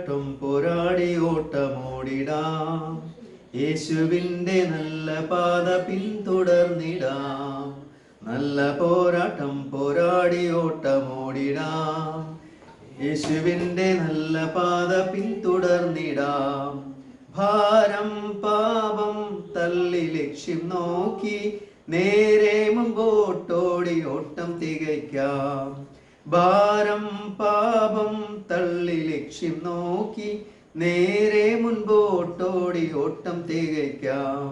പോരാട്ടം പോരാടി ഓട്ടമോടിടാം. യേശുവിൻ്റെ നല്ല പാത പിന്തുടർന്നിടാം. നല്ല പോരാട്ടം പോരാടി ഓട്ടമോടിടാം. യേശുവിൻ്റെ നല്ല പാത പിന്തുടർന്നിടാം. ഭാരം പാപം തള്ളി ലക്ഷ്യം നോക്കി നേരെ മുമ്പോട്ടോടി ഓട്ടം തികയ്ക്കാം. ഭാരം പാപം തള്ളി ലക്ഷ്യം നോക്കി നേരെ മുൻപോട്ടോടി ഓട്ടം തികയ്ക്കാം.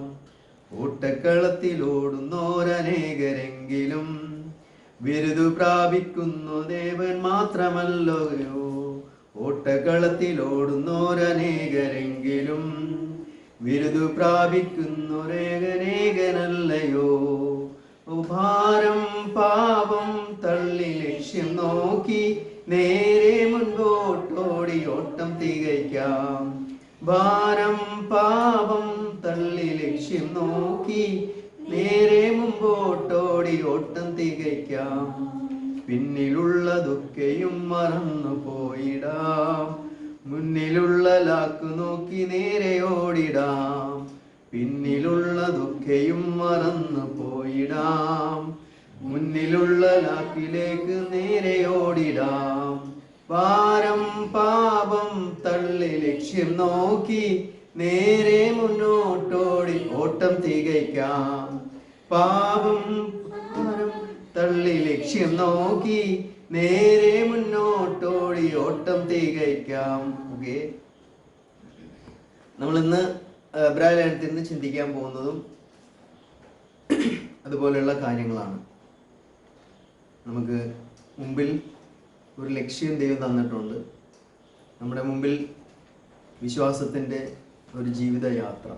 ഓട്ടക്കളത്തിലോടുന്നോരനേകരെങ്കിലും ബിരുദു പ്രാപിക്കുന്നു ദേവൻ മാത്രമല്ലയോ. ഓട്ടക്കളത്തിലോടുന്നോരനേകരെങ്കിലും ബിരുദു പ്രാപിക്കുന്നൊരേകനേകനല്ലയോ. ഭാരം പാപം തള്ളി ലക്ഷ്യം നോക്കി നേരെ മുൻപോട്ടോടി ഓട്ടം തികയ്ക്കാം. ഭാരം പാപം തള്ളി ലക്ഷ്യം നോക്കി നേരെ മുമ്പോട്ടോടി ഓട്ടം തികയ്ക്കാം. പിന്നിലുള്ളതൊക്കെയും മറന്നു പോയിടാം. മുന്നിലുള്ള ലാക്കു നോക്കി നേരെ ഓടിടാം. പിന്നിലുള്ളതൊക്കെയും മറന്നു പോയിടാം. മുന്നിലുള്ള ലാക്കിലേക്ക് നേരെ ഓടിടാം. ഭാരം പാപം തള്ളി ലക്ഷ്യം നോക്കി നേരെ മുന്നോട്ടോടി ഓട്ടം തികയ്ക്കാം. പാപം ഭാരം തള്ളി ലക്ഷ്യം നോക്കി നേരെ മുന്നോട്ടോടി ഓട്ടം തികയ്ക്കാം. ഓക്കെ, നമ്മളിന്ന് എബ്രായ ലേഖനത്തിൽ നിന്ന് ചിന്തിക്കാൻ പോകുന്നതും അതുപോലെയുള്ള കാര്യങ്ങളാണ്. നമുക്ക് മുമ്പിൽ ഒരു ലക്ഷ്യം ദൈവം തന്നിട്ടുണ്ട്. നമ്മുടെ മുമ്പിൽ വിശ്വാസത്തിൻ്റെ ഒരു ജീവിതയാത്ര.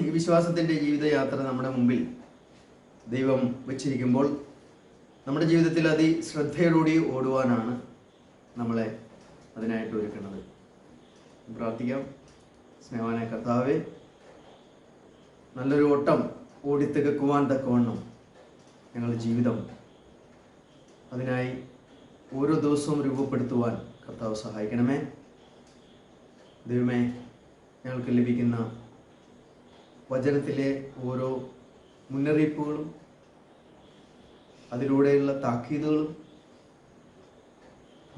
ഈ വിശ്വാസത്തിൻ്റെ ജീവിതയാത്ര നമ്മുടെ മുമ്പിൽ ദൈവം വച്ചിരിക്കുമ്പോൾ നമ്മുടെ ജീവിതത്തിൽ ശ്രദ്ധയോടുകൂടി ഓടുവാനാണ് നമ്മളെ അതിനായിട്ട് ഒരുക്കുന്നത്. പ്രാർത്ഥിക്കാം. സ്നേഹവാനായ കർത്താവേ, നല്ലൊരു ഓട്ടം ഓടിത്തികക്കുവാൻ തക്കവണ്ണം ഞങ്ങളുടെ ജീവിതം അതിനായി ഓരോ ദിവസവും രൂപപ്പെടുത്തുവാൻ കർത്താവ് സഹായിക്കണമേ. ദൈവമേ, ഞങ്ങൾക്ക് ലഭിക്കുന്ന വചനത്തിലെ ഓരോ മുന്നറിയിപ്പുകളും അതിലൂടെയുള്ള താക്കീതുകളും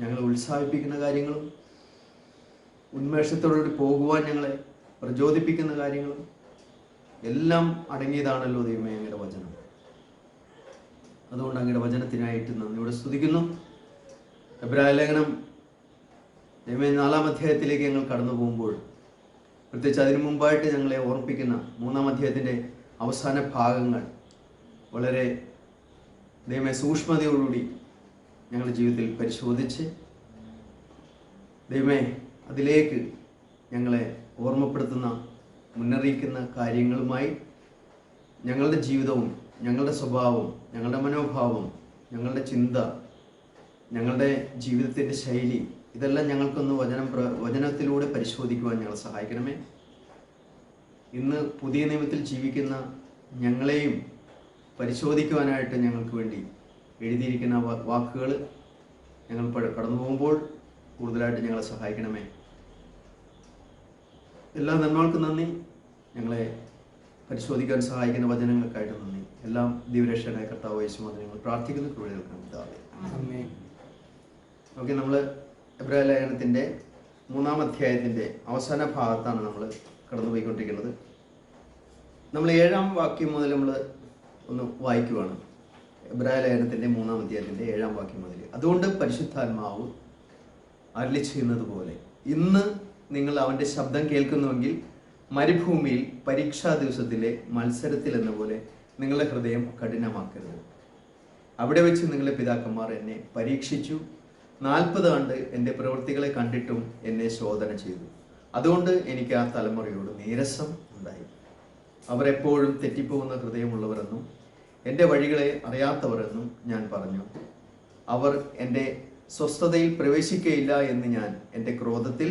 ഞങ്ങളെ ഉത്സാഹിപ്പിക്കുന്ന കാര്യങ്ങളും ഉന്മേഷത്തോടുകൂടി പോകുവാൻ ഞങ്ങളെ പ്രചോദിപ്പിക്കുന്ന കാര്യങ്ങളും എല്ലാം അടങ്ങിയതാണല്ലോ ദൈവമേ അങ്ങയുടെ വചനം. അതുകൊണ്ട് അങ്ങയുടെ വചനത്തിനായിട്ട് നന്ദിയോടെ സ്തുതിക്കുന്നു. എബ്രായ ലേഖനം ദൈവമേ 4-ാം അധ്യായത്തിലേക്ക് ഞങ്ങൾ കടന്നു പോകുമ്പോൾ, പ്രത്യേകിച്ച് അതിനു മുമ്പായിട്ട് ഞങ്ങളെ ഓർമ്മിപ്പിക്കുന്ന 3-ാം അധ്യായത്തിൻ്റെ അവസാന ഭാഗങ്ങൾ വളരെ ദൈവമേ സൂക്ഷ്മതയോടുകൂടി ഞങ്ങളുടെ ജീവിതത്തിൽ പരിശോധിച്ച് ദൈവമേ അതിലേക്ക് ഞങ്ങളെ ഓർമ്മപ്പെടുത്തുന്ന മുന്നറിയിക്കുന്ന കാര്യങ്ങളുമായി ഞങ്ങളുടെ ജീവിതവും ഞങ്ങളുടെ സ്വഭാവം, ഞങ്ങളുടെ മനോഭാവം, ഞങ്ങളുടെ ചിന്ത, ഞങ്ങളുടെ ജീവിതത്തിൻ്റെ ശൈലി ഇതെല്ലാം ഞങ്ങൾക്കൊന്ന് വചനത്തിലൂടെ പരിശോധിക്കുവാൻ ഞങ്ങളെ സഹായിക്കണമേ. ഇന്ന് പുതിയ നിയമത്തിൽ ജീവിക്കുന്ന ഞങ്ങളെയും പരിശോധിക്കുവാനായിട്ട് ഞങ്ങൾക്ക് വേണ്ടി എഴുതിയിരിക്കുന്ന വാക്കുകൾ ഞങ്ങൾ കടന്നു പോകുമ്പോൾ കൂടുതലായിട്ട് ഞങ്ങളെ സഹായിക്കണമേ. എല്ലാ നന്മകൾക്കും നന്ദി. ഞങ്ങളെ പരിശോധിക്കാൻ സഹായിക്കുന്ന വചനങ്ങൾക്കായിട്ട് നന്ദി. എല്ലാം ദൈവരക്ഷകനായ കർത്താവ് യേശുവിനെ ഞങ്ങൾ പ്രാർത്ഥിക്കുന്നു. കൃപ കേൾക്കണം പിതാവേ. ഓക്കെ, നമ്മൾ എബ്രായ ലേഖനത്തിൻ്റെ 3-ാം അധ്യായത്തിൻ്റെ അവസാന ഭാഗത്താണ് നമ്മൾ കടന്നുപോയിക്കൊണ്ടിരിക്കുന്നത്. നമ്മൾ 7-ാം വാക്യം മുതൽ നമ്മൾ ഒന്ന് വായിക്കുവാണ്. എബ്രായ ലേഖനത്തിൻ്റെ 3-ാം അധ്യായത്തിൻ്റെ 7-ാം വാക്യം മുതൽ. അതുകൊണ്ട് പരിശുദ്ധാത്മാവ് അരുളി ചെയ്യുന്നത് പോലെ ഇന്ന് നിങ്ങൾ അവൻ്റെ ശബ്ദം കേൾക്കുന്നുവെങ്കിൽ മരുഭൂമിയിൽ പരീക്ഷാ ദിവസത്തിലെ മത്സരത്തിൽ എന്ന പോലെ നിങ്ങളുടെ ഹൃദയം കഠിനമാക്കരുത്. അവിടെ വെച്ച് നിങ്ങളുടെ പിതാക്കന്മാർ എന്നെ പരീക്ഷിച്ചു, 40 ആണ്ട് എൻ്റെ പ്രവൃത്തികളെ കണ്ടിട്ടും എന്നെ ശോധന ചെയ്തു. അതുകൊണ്ട് എനിക്ക് ആ തലമുറയോട് നീരസം ഉണ്ടായി. അവർ എപ്പോഴും തെറ്റിപ്പോകുന്ന ഹൃദയമുള്ളവരെന്നും എൻ്റെ വഴികളെ അറിയാത്തവരെന്നും ഞാൻ പറഞ്ഞു. അവർ എൻ്റെ സ്വസ്ഥതയിൽ പ്രവേശിക്കുകയില്ല എന്ന് ഞാൻ എൻ്റെ ക്രോധത്തിൽ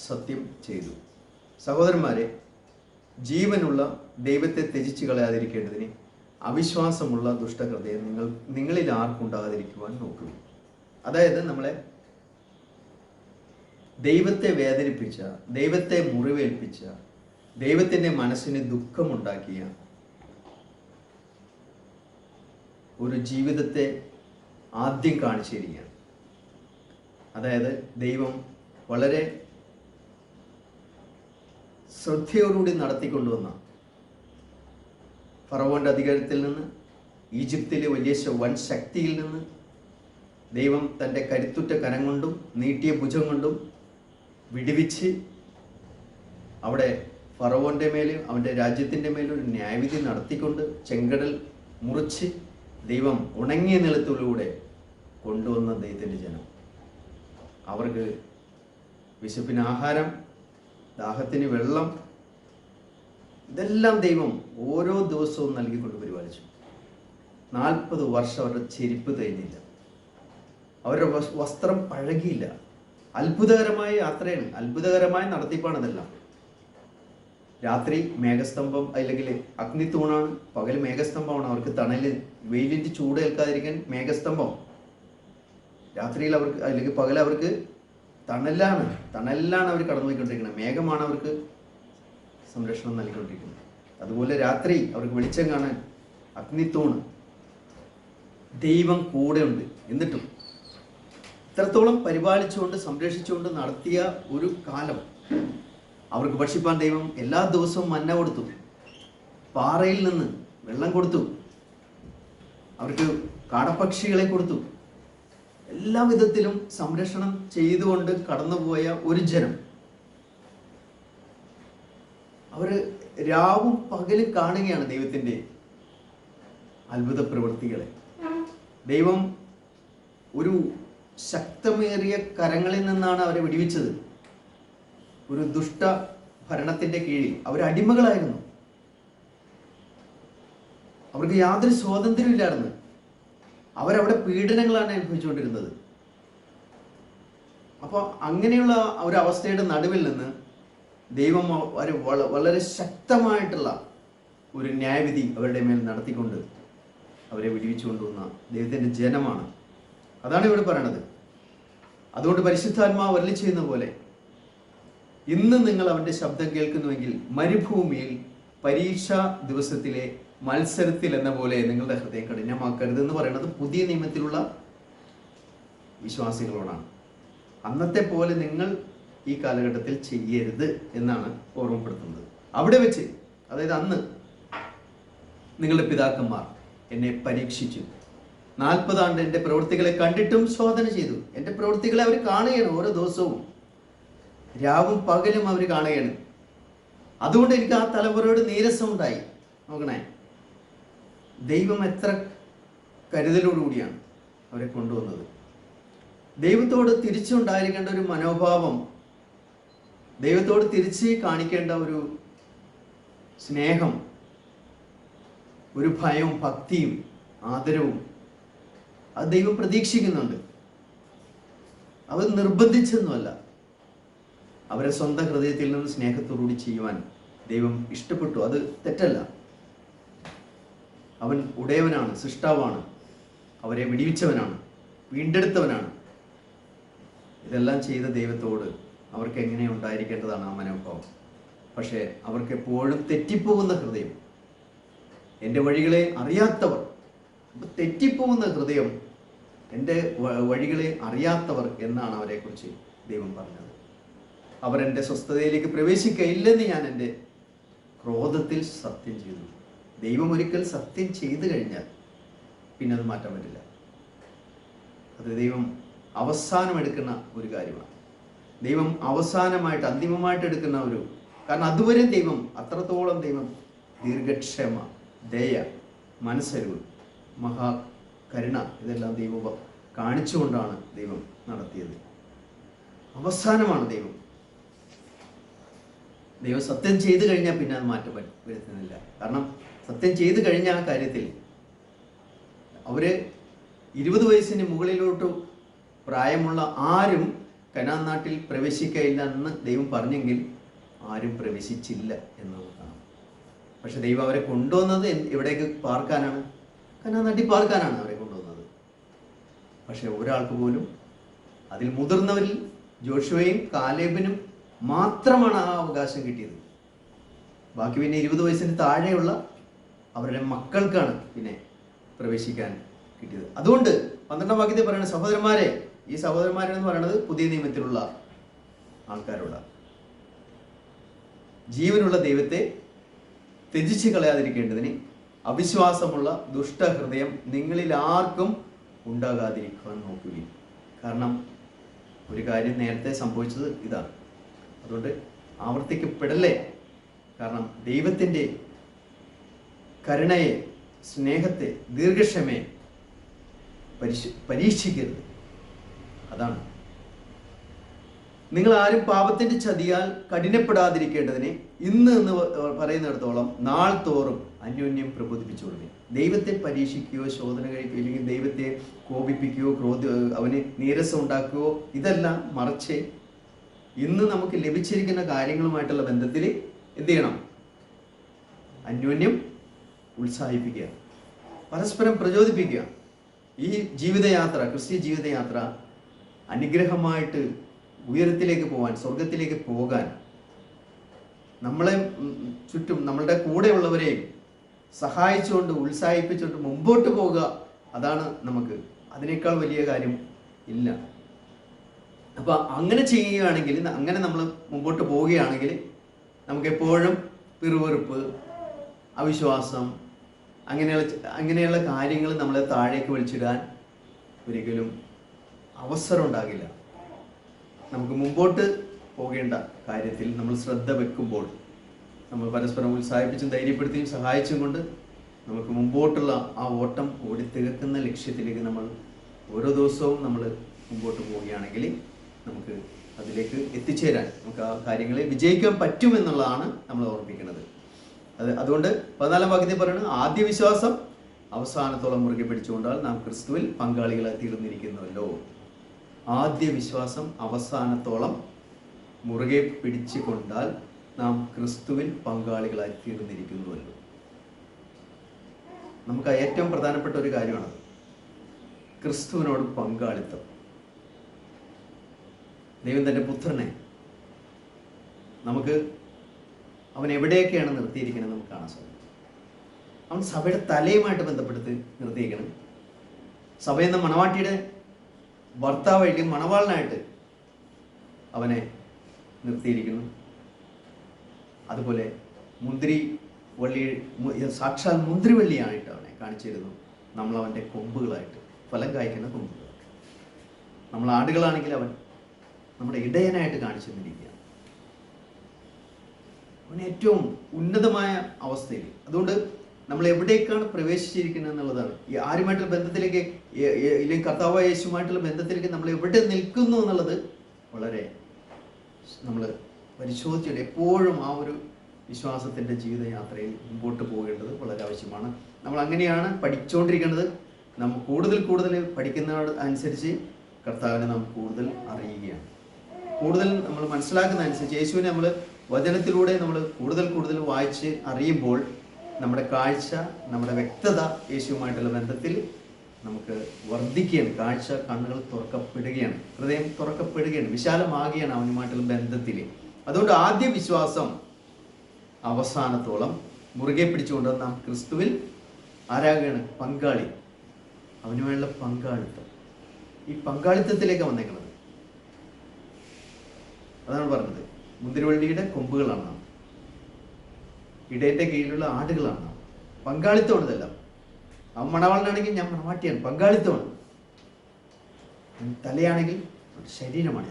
സത്യം ചെയ്തു. സഹോദരന്മാരെ, ജീവനുള്ള ദൈവത്തെ ത്യജിച്ചു കളയാതിരിക്കേണ്ടതിന് അവിശ്വാസമുള്ള ദുഷ്ടഹൃദയം നിങ്ങളിൽ ആർക്കുണ്ടാകാതിരിക്കുവാൻ നോക്കുക. അതായത് നമ്മളെ ദൈവത്തെ വേദനിപ്പിച്ച, ദൈവത്തെ മുറിവേൽപ്പിച്ച, ദൈവത്തിൻ്റെ മനസ്സിന് ദുഃഖമുണ്ടാക്കിയ ഒരു ജീവിതത്തെ ആദ്യം കാണിച്ചിരിക്കുകയാണ്. അതായത് ദൈവം വളരെ ശ്രദ്ധയോടുകൂടി നടത്തിക്കൊണ്ടുവന്ന ഫറവോന്റെ അധികാരത്തിൽ നിന്ന്, ഈജിപ്തിലെ വലിയ വൻ ശക്തിയിൽ നിന്ന് ദൈവം തൻ്റെ കരുത്തുറ്റ കരം കൊണ്ടും നീട്ടിയ ഭുജം കൊണ്ടും വിടുവിച്ച് അവിടെ ഫറവോന്റെ മേലും അവൻ്റെ രാജ്യത്തിൻ്റെ മേലും ഒരു ന്യായവിധി നടത്തിക്കൊണ്ട് ചെങ്കടൽ മുറിച്ച് ദൈവം ഉണങ്ങിയ നിലത്തിലൂടെ കൊണ്ടുവന്ന ദൈവത്തിൻ്റെ ജനം. അവർക്ക് വിശപ്പിന് ആഹാരം, ദാഹത്തിന് വെള്ളം, ഇതെല്ലാം ദൈവം ഓരോ ദിവസവും നൽകിക്കൊണ്ട് പരിപാലിച്ചു. 40 വർഷം അവരുടെ ചെരുപ്പ് തേഞ്ഞില്ല, അവരുടെ വസ്ത്രം പഴകിയില്ല. അത്ഭുതകരമായ യാത്രയാണ്, അത്ഭുതകരമായ നടത്തിപ്പാണ് ഇതെല്ലാം. രാത്രി മേഘസ്തംഭം അല്ലെങ്കിൽ അഗ്നിത്തൂണാണ്, പകൽ മേഘസ്തംഭമാണ്. അവർക്ക് തണല്, വെയിലിൻ്റെ ചൂട് ഏൽക്കാതിരിക്കാൻ മേഘസ്തംഭം. രാത്രിയിൽ അവർക്ക് അല്ലെങ്കിൽ പകൽ അവർക്ക് തണലിലാണ് അവർ കടന്നുപോയിക്കൊണ്ടിരിക്കുന്നത്. മേഘമാണ് അവർക്ക് സംരക്ഷണം നൽകിക്കൊണ്ടിരിക്കുന്നത്. അതുപോലെ രാത്രി അവർക്ക് വെളിച്ചം കാണാൻ അഗ്നിത്തൂണ്. ദൈവം കൂടെ ഉണ്ട്. എന്നിട്ടും ഇത്രത്തോളം പരിപാലിച്ചുകൊണ്ട് സംരക്ഷിച്ചുകൊണ്ട് നടത്തിയ ഒരു കാലം അവർക്ക് ഭക്ഷിപ്പാൻ ദൈവം എല്ലാ ദിവസവും മന്ന കൊടുത്തു, പാറയിൽ നിന്ന് വെള്ളം കൊടുത്തു, അവർക്ക് കാടപ്പക്ഷികളെ കൊടുത്തു. എല്ലാ വിധത്തിലും സംരക്ഷണം ചെയ്തുകൊണ്ട് കടന്നുപോയ ഒരു ജനം. അവര് രാവും പകലും കാണുകയാണ് ദൈവത്തിൻ്റെ അത്ഭുത പ്രവൃത്തികളെ. ദൈവം ഒരു ശക്തമേറിയ കരങ്ങളിൽ നിന്നാണ് അവരെ വിടുവിച്ചത്. ഒരു ദുഷ്ട ഭരണത്തിൻ്റെ കീഴിൽ അവർ അടിമകളായിരുന്നു. അവർക്ക് യാതൊരു സ്വാതന്ത്ര്യമില്ലായിരുന്നു. അവരവിടെ പീഡനങ്ങളാണ് അനുഭവിച്ചുകൊണ്ടിരുന്നത്. അപ്പോൾ അങ്ങനെയുള്ള ഒരു അവസ്ഥയുടെ നടുവിൽ നിന്ന് ദൈവം വളരെ ശക്തമായിട്ടുള്ള ഒരു ന്യായവിധി അവരുടെ മേൽ നടത്തിക്കൊണ്ട് അവരെ വിടുവിച്ചു കൊണ്ടുവന്ന ദൈവത്തിൻ്റെ ജനമാണ്. അതാണ് ഇവിടെ പറയണത്. അതുകൊണ്ട് പരിശുദ്ധാത്മാവ് അരുളി ചെയ്യുന്ന പോലെ ഇന്ന് നിങ്ങൾ അവൻ്റെ ശബ്ദം കേൾക്കുന്നുവെങ്കിൽ മരുഭൂമിയിൽ പരീക്ഷാ ദിവസത്തിലെ മത്സരത്തിൽ എന്ന പോലെ നിങ്ങളുടെ ഹൃദയം കഠിനമാക്കരുത് എന്ന് പറയുന്നത് പുതിയ നിയമത്തിലുള്ള വിശ്വാസികളോടാണ്. അന്നത്തെ പോലെ നിങ്ങൾ ഈ കാലഘട്ടത്തിൽ ചെയ്യരുത് എന്നാണ് ഓർമ്മപ്പെടുത്തുന്നത്. അവിടെ വെച്ച്, അതായത് അന്ന് നിങ്ങളുടെ പിതാക്കന്മാർ എന്നെ പരീക്ഷിച്ചു, 40 ആണ്ട് എൻ്റെ പ്രവൃത്തികളെ കണ്ടിട്ടും ശോധന ചെയ്തു. എൻ്റെ പ്രവൃത്തികളെ അവർ കാണുകയാണ്, ഓരോ ദിവസവും രാവും പകലും അവർ കാണുകയാണ്. അതുകൊണ്ട് എനിക്ക് ആ തലമുറയോട് നീരസം ഉണ്ടായി. നോക്കണേ, ദൈവം എത്ര കരുതലോടുകൂടിയാണ് അവരെ കൊണ്ടുവന്നത്. ദൈവത്തോട് തിരിച്ചുണ്ടായിരിക്കേണ്ട ഒരു മനോഭാവം, ദൈവത്തോട് തിരിച്ച് കാണിക്കേണ്ട ഒരു സ്നേഹം, ഒരു ഭയവും ഭക്തിയും ആദരവും അത് ദൈവം പ്രതീക്ഷിക്കുന്നുണ്ട്. അവർ നിർബന്ധിച്ചൊന്നുമല്ല, അവരെ സ്വന്തം ഹൃദയത്തിൽ നിന്ന് സ്നേഹത്തോടുകൂടി ചെയ്യുവാൻ ദൈവം ഇഷ്ടപ്പെട്ടു. അത് തെറ്റല്ല. അവൻ ഉടയവനാണ്, സൃഷ്ടാവാണ്, അവരെ വിടിവിച്ചവനാണ്, വീണ്ടെടുത്തവനാണ്. ഇതെല്ലാം ചെയ്ത ദൈവത്തോട് അവർക്ക് എങ്ങനെ ഉണ്ടായിരിക്കേണ്ടതാണ് ആ മനോഭാവം. പക്ഷേ അവർക്ക് എപ്പോഴും തെറ്റിപ്പോകുന്ന ഹൃദയം, എൻ്റെ വഴികളെ അറിയാത്തവർ, തെറ്റിപ്പോകുന്ന ഹൃദയം, എൻ്റെ വഴികളെ അറിയാത്തവർ എന്നാണ് അവരെക്കുറിച്ച് ദൈവം പറഞ്ഞത്. അവർ എൻ്റെ സ്വസ്ഥതയിലേക്ക് പ്രവേശിക്കയില്ലെന്ന് ഞാൻ എൻ്റെ ക്രോധത്തിൽ സത്യം ചെയ്തു. ദൈവം ഒരിക്കൽ സത്യം ചെയ്തു കഴിഞ്ഞാൽ പിന്നെ അത് മാറ്റാൻ പറ്റില്ല. അത് ദൈവം അവസാനം എടുക്കുന്ന ഒരു കാര്യമാണ്. ദൈവം അവസാനമായിട്ട് അന്തിമമായിട്ട് എടുക്കുന്ന ഒരു, കാരണം അതുവരെ ദൈവം അത്രത്തോളം ദൈവം ദീർഘക്ഷമ, ദയ, മനസ്സരിവ്, മഹാകരുണ ഇതെല്ലാം ദൈവം കാണിച്ചുകൊണ്ടാണ് ദൈവം നടത്തിയത്. അവസാനമാണ് ദൈവം സത്യം ചെയ്തു കഴിഞ്ഞാൽ പിന്നെ അത് മാറ്റം വരുത്തുന്നില്ല. കാരണം സത്യം ചെയ്തു കഴിഞ്ഞ ആ കാര്യത്തിൽ അവര് 20 വയസ്സിന് മുകളിലോട്ട് പ്രായമുള്ള ആരും കനാൻ നാട്ടിൽ പ്രവേശിക്കയില്ല എന്ന് ദൈവം പറഞ്ഞെങ്കിൽ ആരും പ്രവേശിച്ചില്ല എന്ന് കാണാം. പക്ഷെ ദൈവം അവരെ കൊണ്ടുവന്നത് എവിടേക്ക് പാർക്കാനാണ്? കനാൻ നാട്ടിൽ പാർക്കാനാണ് അവരെ കൊണ്ടുവന്നത്. പക്ഷെ ഒരാൾക്ക് പോലും, അതിൽ മുതിർന്നവരിൽ ജോഷുവയും കാലേബിനും മാത്രമാണ് ആ അവകാശം കിട്ടിയത്. ബാക്കി പിന്നെ 20 വയസ്സിന് താഴെയുള്ള അവരുടെ മക്കൾക്കാണ് പിന്നെ പ്രവേശിക്കാൻ കിട്ടിയത്. അതുകൊണ്ട് 12-ാം വാക്യത്തിൽ പറയുന്നത്, സഹോദരന്മാരെ, ഈ സഹോദരന്മാരെന്ന് പറയുന്നത് പുതിയ നിയമത്തിലുള്ള ആൾക്കാരോടാണ്. ജീവനുള്ള ദൈവത്തെ ത്യജിച്ച് കളയാതിരിക്കേണ്ടതിന് അവിശ്വാസമുള്ള ദുഷ്ടഹൃദയം നിങ്ങളിൽ ആർക്കും ഉണ്ടാകാതിരിക്കാൻ നോക്കുകയും. കാരണം ഒരു കാര്യം നേരത്തെ സംഭവിച്ചത് ഇതാണ്. അതുകൊണ്ട് ആവർത്തിക്കപ്പെടല്ലേ. കാരണം ദൈവത്തിൻ്റെ കരുണയെ, സ്നേഹത്തെ, ദീർഘക്ഷമയെ പരീക്ഷിക്കരുത്. അതാണ്. നിങ്ങൾ ആരും പാപത്തിന്റെ ചതിയാൽ കഠിനപ്പെടാതിരിക്കേണ്ടതിന് ഇന്ന് എന്ന് പറയുന്നിടത്തോളം നാൾ തോറും അന്യോന്യം പ്രബോധിപ്പിച്ചുകൊള്ളു. ദൈവത്തെ പരീക്ഷിക്കുകയോ ശോധന കഴിക്കുകയോ ഇല്ലെങ്കിൽ ദൈവത്തെ കോപിപ്പിക്കുകയോ അവന് നീരസം ഉണ്ടാക്കുകയോ ഇതെല്ലാം മറിച്ച് ഇന്ന് നമുക്ക് ലഭിച്ചിരിക്കുന്ന കാര്യങ്ങളുമായിട്ടുള്ള ബന്ധത്തിൽ എന്ത് ചെയ്യണം? അന്യോന്യം ഉത്സാഹിപ്പിക്കുക, പരസ്പരം പ്രചോദിപ്പിക്കുക. ഈ ജീവിതയാത്ര, ക്രിസ്തീയ ജീവിതയാത്ര അനുഗ്രഹമായിട്ട് ഉയരത്തിലേക്ക് പോകാൻ, സ്വർഗത്തിലേക്ക് പോകാൻ, നമ്മളെ ചുറ്റും നമ്മളുടെ കൂടെയുള്ളവരെയും സഹായിച്ചുകൊണ്ട് ഉത്സാഹിപ്പിച്ചുകൊണ്ട് മുമ്പോട്ട് പോകുക. അതാണ് നമുക്ക്, അതിനേക്കാൾ വലിയ കാര്യം ഇല്ല. അപ്പം അങ്ങനെ ചെയ്യുകയാണെങ്കിൽ, അങ്ങനെ നമ്മൾ മുമ്പോട്ട് പോവുകയാണെങ്കിൽ നമുക്ക് എപ്പോഴും പിറുവെറുപ്പ്, അവിശ്വാസം, അങ്ങനെയുള്ള കാര്യങ്ങൾ നമ്മളെ താഴേക്ക് വലിച്ചിടാൻ ഒരിക്കലും അവസരം ഉണ്ടാകില്ല. നമുക്ക് മുമ്പോട്ട് പോകേണ്ട കാര്യത്തിൽ നമ്മൾ ശ്രദ്ധ വെക്കുമ്പോൾ, നമ്മൾ പരസ്പരം ഉത്സാഹിപ്പിച്ചും ധൈര്യപ്പെടുത്തിയും സഹായിച്ചും കൊണ്ട് നമുക്ക് മുമ്പോട്ടുള്ള ആ ഓട്ടം ഓടി തീർക്കുന്ന ലക്ഷ്യത്തിലേക്ക് നമ്മൾ ഓരോ ദിവസവും നമ്മൾ മുമ്പോട്ട് പോവുകയാണെങ്കിൽ നമുക്ക് അതിലേക്ക് എത്തിച്ചേരാൻ, നമുക്ക് ആ കാര്യങ്ങളെ വിജയിക്കാൻ പറ്റുമെന്നുള്ളതാണ് നമ്മൾ ഓർമ്മിക്കുന്നത്. അതുകൊണ്ട് 14-ാം വാക്യത്തിൽ പറയുന്നത്, ആദ്യ വിശ്വാസം അവസാനത്തോളം മുറുകെ പിടിച്ചുകൊണ്ടാൽ നാം ക്രിസ്തുവിൽ പങ്കാളികളായി തീർന്നിരിക്കുന്നുവല്ലോ. ആദ്യ വിശ്വാസം അവസാനത്തോളം മുറുകെ പിടിച്ചുകൊണ്ടാൽ നാം ക്രിസ്തുവിൽ പങ്കാളികളായി തീർന്നിരിക്കുന്നുവല്ലോ. നമുക്ക് ഏറ്റവും പ്രധാനപ്പെട്ട ഒരു കാര്യമാണ് ക്രിസ്തുവിനോട് പങ്കാളിത്തം. ദൈവം തൻ്റെ പുത്രനെ നമുക്ക് അവൻ എവിടെയൊക്കെയാണ് നിർത്തിയിരിക്കുന്നത് നമുക്ക് കാണാൻ സാധിക്കും. അവൻ സഭയുടെ തലയുമായിട്ട് ബന്ധപ്പെടുത്തി നിർത്തിയിരിക്കണം. സഭയെന്ന മണവാട്ടിയുടെ ഭർത്താവായിട്ട്, മണവാളനായിട്ട് അവനെ നിർത്തിയിരിക്കുന്നു. അതുപോലെ സാക്ഷാൽ മുന്തിരിവള്ളിയായിട്ട് അവനെ കാണിച്ചിരുന്നു. നമ്മൾ അവൻ്റെ കൊമ്പുകളായിട്ട്, ഫലം കായ്ക്കുന്ന കൊമ്പുകൾ. നമ്മൾ ആടുകളാണെങ്കിൽ അവൻ നമ്മുടെ ഇടയനായിട്ട് കാണിച്ചു തന്നിരിക്കുകയാണ്. അവൻ ഏറ്റവും ഉന്നതമായ അവസ്ഥയിൽ. അതുകൊണ്ട് നമ്മൾ എവിടേക്കാണ് പ്രവേശിച്ചിരിക്കുന്നത് എന്നുള്ളതാണ്. ഈ ആരുമായിട്ടുള്ള ബന്ധത്തിലേക്ക്, ഇല്ലെങ്കിൽ കർത്താവായ യേശുമായിട്ടുള്ള ബന്ധത്തിലേക്ക് നമ്മൾ എവിടെ നിൽക്കുന്നു എന്നുള്ളത് വളരെ നമ്മൾ പരിശോധിച്ചിട്ട് എപ്പോഴും ആ ഒരു വിശ്വാസത്തിൻ്റെ ജീവിതയാത്രയിൽ മുമ്പോട്ട് പോകേണ്ടത് വളരെ ആവശ്യമാണ്. നമ്മൾ അങ്ങനെയാണ് പഠിച്ചുകൊണ്ടിരിക്കുന്നത്. നമ്മൾ കൂടുതൽ പഠിക്കുന്ന അനുസരിച്ച് കർത്താവിനെ നാം കൂടുതൽ അറിയുകയാണ്. കൂടുതൽ നമ്മൾ മനസ്സിലാക്കുന്ന അനുസരിച്ച് യേശുവിനെ നമ്മൾ വചനത്തിലൂടെ നമ്മൾ കൂടുതൽ വായിച്ച് അറിയുമ്പോൾ നമ്മുടെ കാഴ്ച, നമ്മുടെ വ്യക്തത യേശുവുമായിട്ടുള്ള ബന്ധത്തിൽ നമുക്ക് വർദ്ധിക്കുകയാണ്. കാഴ്ച, കണ്ണുകൾ തുറക്കപ്പെടുകയാണ്, ഹൃദയം തുറക്കപ്പെടുകയാണ്, വിശാലമാകുകയാണ് അവനുമായിട്ടുള്ള ബന്ധത്തിൽ. അതുകൊണ്ട് ആദ്യ വിശ്വാസം അവസാനത്തോളം മുറുകെ പിടിച്ചുകൊണ്ട് നാം ക്രിസ്തുവിൽ ആരാകുകയാണ്? പങ്കാളി. അവനുമായുള്ള പങ്കാളിത്തം. ഈ പങ്കാളിത്തത്തിലേക്ക് വന്നേക്കുന്നത്. അതാണ് പറഞ്ഞത്, മുന്തിരിവള്ളിയുടെ കൊമ്പുകളാണ് നാം, ഇടയന്റെ കീഴിലുള്ള ആടുകളാണ് നാം. പങ്കാളിത്തമാണ് ഇതെല്ലാം. അവൻ മണവാളനാണെങ്കിൽ ഞാൻ മണവാട്ടിയാണ്, പങ്കാളിത്തമാണ്. തലയാണെങ്കിൽ ശരീരമാണ്.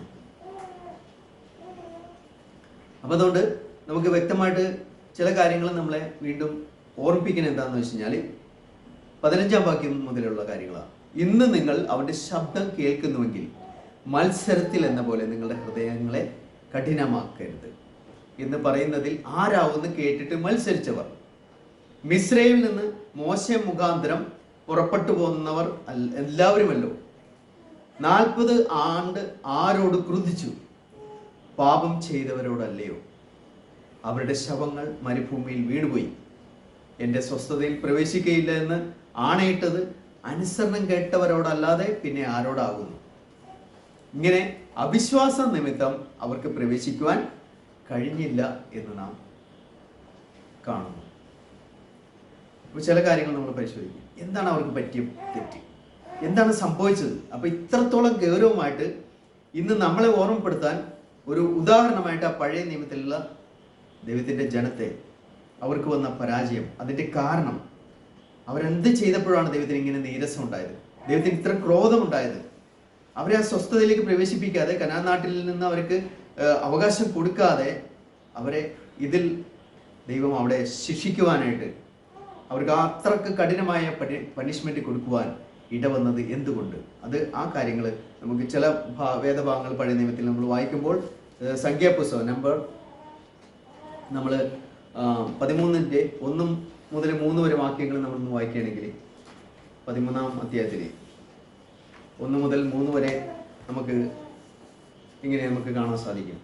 അപ്പം അതുകൊണ്ട് നമുക്ക് വ്യക്തമായിട്ട് ചില കാര്യങ്ങൾ നമ്മളെ വീണ്ടും ഓർമ്മിപ്പിക്കുന്നത് എന്താണെന്ന് വെച്ച് കഴിഞ്ഞാൽ 15-ാം വാക്യം മുതലുള്ള കാര്യങ്ങളാണ്. ഇന്ന് നിങ്ങൾ അവൻ്റെ ശബ്ദം കേൾക്കുന്നുവെങ്കിൽ മത്സരത്തിൽ എന്ന പോലെ നിങ്ങളുടെ ഹൃദയങ്ങളെ കഠിനമാക്കരുത് എന്ന് പറയുന്നതിൽ ആരാവുമെന്ന് കേട്ടിട്ട് മത്സരിച്ചവർ, മിസ്രയിൽ നിന്ന് മോശെ മുഖാന്തരം പുറപ്പെട്ടു പോകുന്നവർ എല്ലാവരുമല്ലോ. 40 ആണ്ട് ആരോട് ക്രുദ്ധിച്ചു? പാപം ചെയ്തവരോടല്ലയോ? അവരുടെ ശവങ്ങൾ മരുഭൂമിയിൽ വീണുപോയി. എൻ്റെ സ്വസ്ഥതയിൽ പ്രവേശിക്കുകയില്ല എന്ന് ആണയിട്ടത് അനുസരണം കേട്ടവരോടല്ലാതെ പിന്നെ ആരോടാകുന്നു? ഇങ്ങനെ അവിശ്വാസ നിമിത്തം അവർക്ക് പ്രവേശിക്കുവാൻ കഴിഞ്ഞില്ല എന്ന് നാം കാണുന്നു. അപ്പോൾ ചില കാര്യങ്ങൾ നമ്മൾ പരിശോധിക്കും. എന്താണ് അവർക്ക് പറ്റിയ തെറ്റ്, എന്താണ് സംഭവിച്ചത്? അപ്പോൾ ഇത്രത്തോളം ഗൗരവമായിട്ട് ഇന്ന് നമ്മളെ ഓർമ്മപ്പെടുത്താൻ ഒരു ഉദാഹരണമായിട്ട് ആ പഴയ നിയമത്തിലുള്ള ദൈവത്തിൻ്റെ ജനത്തെ, അവർക്ക് വന്ന പരാജയം, അതിൻ്റെ കാരണം, അവരെന്ത് ചെയ്തപ്പോഴാണ് ദൈവത്തിന് ഇങ്ങനെ നീരസം ഉണ്ടായത്, ദൈവത്തിന് ഇത്ര ക്രോധമുണ്ടായത്, അവരെ ആ സ്വസ്ഥതയിലേക്ക് പ്രവേശിപ്പിക്കാതെ, കനാൻ നാട്ടിൽ നിന്ന് അവർക്ക് അവകാശം കൊടുക്കാതെ അവരെ ഇതിൽ ദൈവം അവിടെ ശിക്ഷിക്കുവാനായിട്ട്, അവർക്ക് അത്രക്ക് കഠിനമായ പണിഷ്മെന്റ് കൊടുക്കുവാൻ ഇടവന്നത് എന്തുകൊണ്ട്? അത് ആ കാര്യങ്ങൾ നമുക്ക് ചില വേദഭാഗങ്ങൾ പഴയ നിയമത്തിൽ നമ്മൾ വായിക്കുമ്പോൾ, സംഖ്യാപുസ്തകം നമ്പർ നമ്മൾ 13-ന്റെ 1 മുതൽ 3 വരെ വാക്യങ്ങൾ നമ്മളൊന്ന് വായിക്കുകയാണെങ്കിൽ, 13-ാം അധ്യായത്തിൽ 1 മുതൽ 3 വരെ നമുക്ക് ഇങ്ങനെ നമുക്ക് കാണാൻ സാധിക്കും.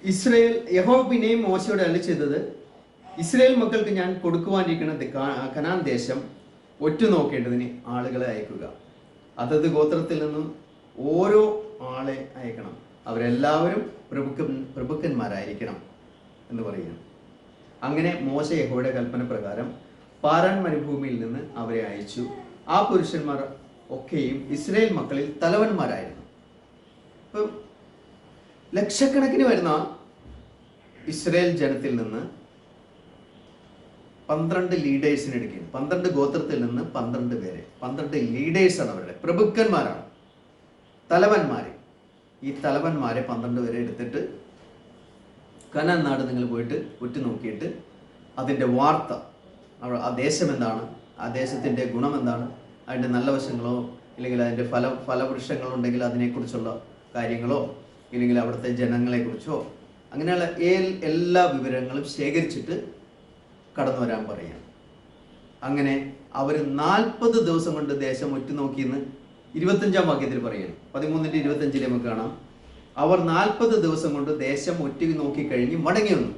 ഇസ്രായേൽ യഹോവ പിന്നെയും മോശയോട് അരുളിച്ചെയ്തത്, ഇസ്രായേൽ മക്കൾക്ക് ഞാൻ കൊടുക്കുവാനിരിക്കുന്ന കനാൻ ദേശം ഒറ്റുനോക്കേണ്ടതിന് ആളുകളെ അയക്കുക. അതത് ഗോത്രത്തിൽ നിന്നും ഓരോ ആളെ അയക്കണം. അവരെല്ലാവരും പ്രഭുക്കന്മാരായിരിക്കണം എന്ന് പറയുകയാണ്. അങ്ങനെ മോശ യഹോവയുടെ കൽപ്പന പ്രകാരം പാരാൻ മരുഭൂമിയിൽ നിന്ന് അവരെ അയച്ചു. ആ പുരുഷന്മാർ ഒക്കെയും ഇസ്രായേൽ മക്കളിൽ തലവന്മാരായിരുന്നു. ഇപ്പം ലക്ഷക്കണക്കിന് വരുന്ന ഇസ്രായേൽ ജനത്തിൽ നിന്ന് 12 ലീഡേഴ്സിനെ എടുക്കുകയാണ്. 12 ഗോത്രത്തിൽ നിന്ന് 12 പേരെ, 12 ലീഡേഴ്സാണ് അവരുടെ, പ്രഭുക്കന്മാരാണ്, തലവന്മാര്. ഈ തലവന്മാരെ 12 പേരെ എടുത്തിട്ട് കനാൻ നാട് നിങ്ങൾ പോയിട്ട് ഉറ്റുനോക്കിയിട്ട് അതിൻ്റെ വാർത്ത, ആ ദേശം എന്താണ്, ആ ദേശത്തിൻ്റെ ഗുണം എന്താണ്, അതിൻ്റെ നല്ല വശങ്ങളോ ഇല്ലെങ്കിൽ അതിൻ്റെ ഫലവൃക്ഷങ്ങളുണ്ടെങ്കിൽ അതിനെക്കുറിച്ചുള്ള കാര്യങ്ങളോ ഇല്ലെങ്കിൽ അവിടുത്തെ ജനങ്ങളെക്കുറിച്ചോ അങ്ങനെയുള്ള എല്ലാ വിവരങ്ങളും ശേഖരിച്ചിട്ട് കടന്നു വരാൻ പറയാം. അങ്ങനെ അവർ 40 ദിവസം കൊണ്ട് ദേശം ഒറ്റുനോക്കിയെന്ന് 25-ാം വാക്യത്തിൽ പറയുന്നു. 13-25 നമുക്ക് കാണാം. അവർ 40 ദിവസം കൊണ്ട് ദേശം ഒറ്റ നോക്കി കഴിഞ്ഞ് മടങ്ങി വന്നു.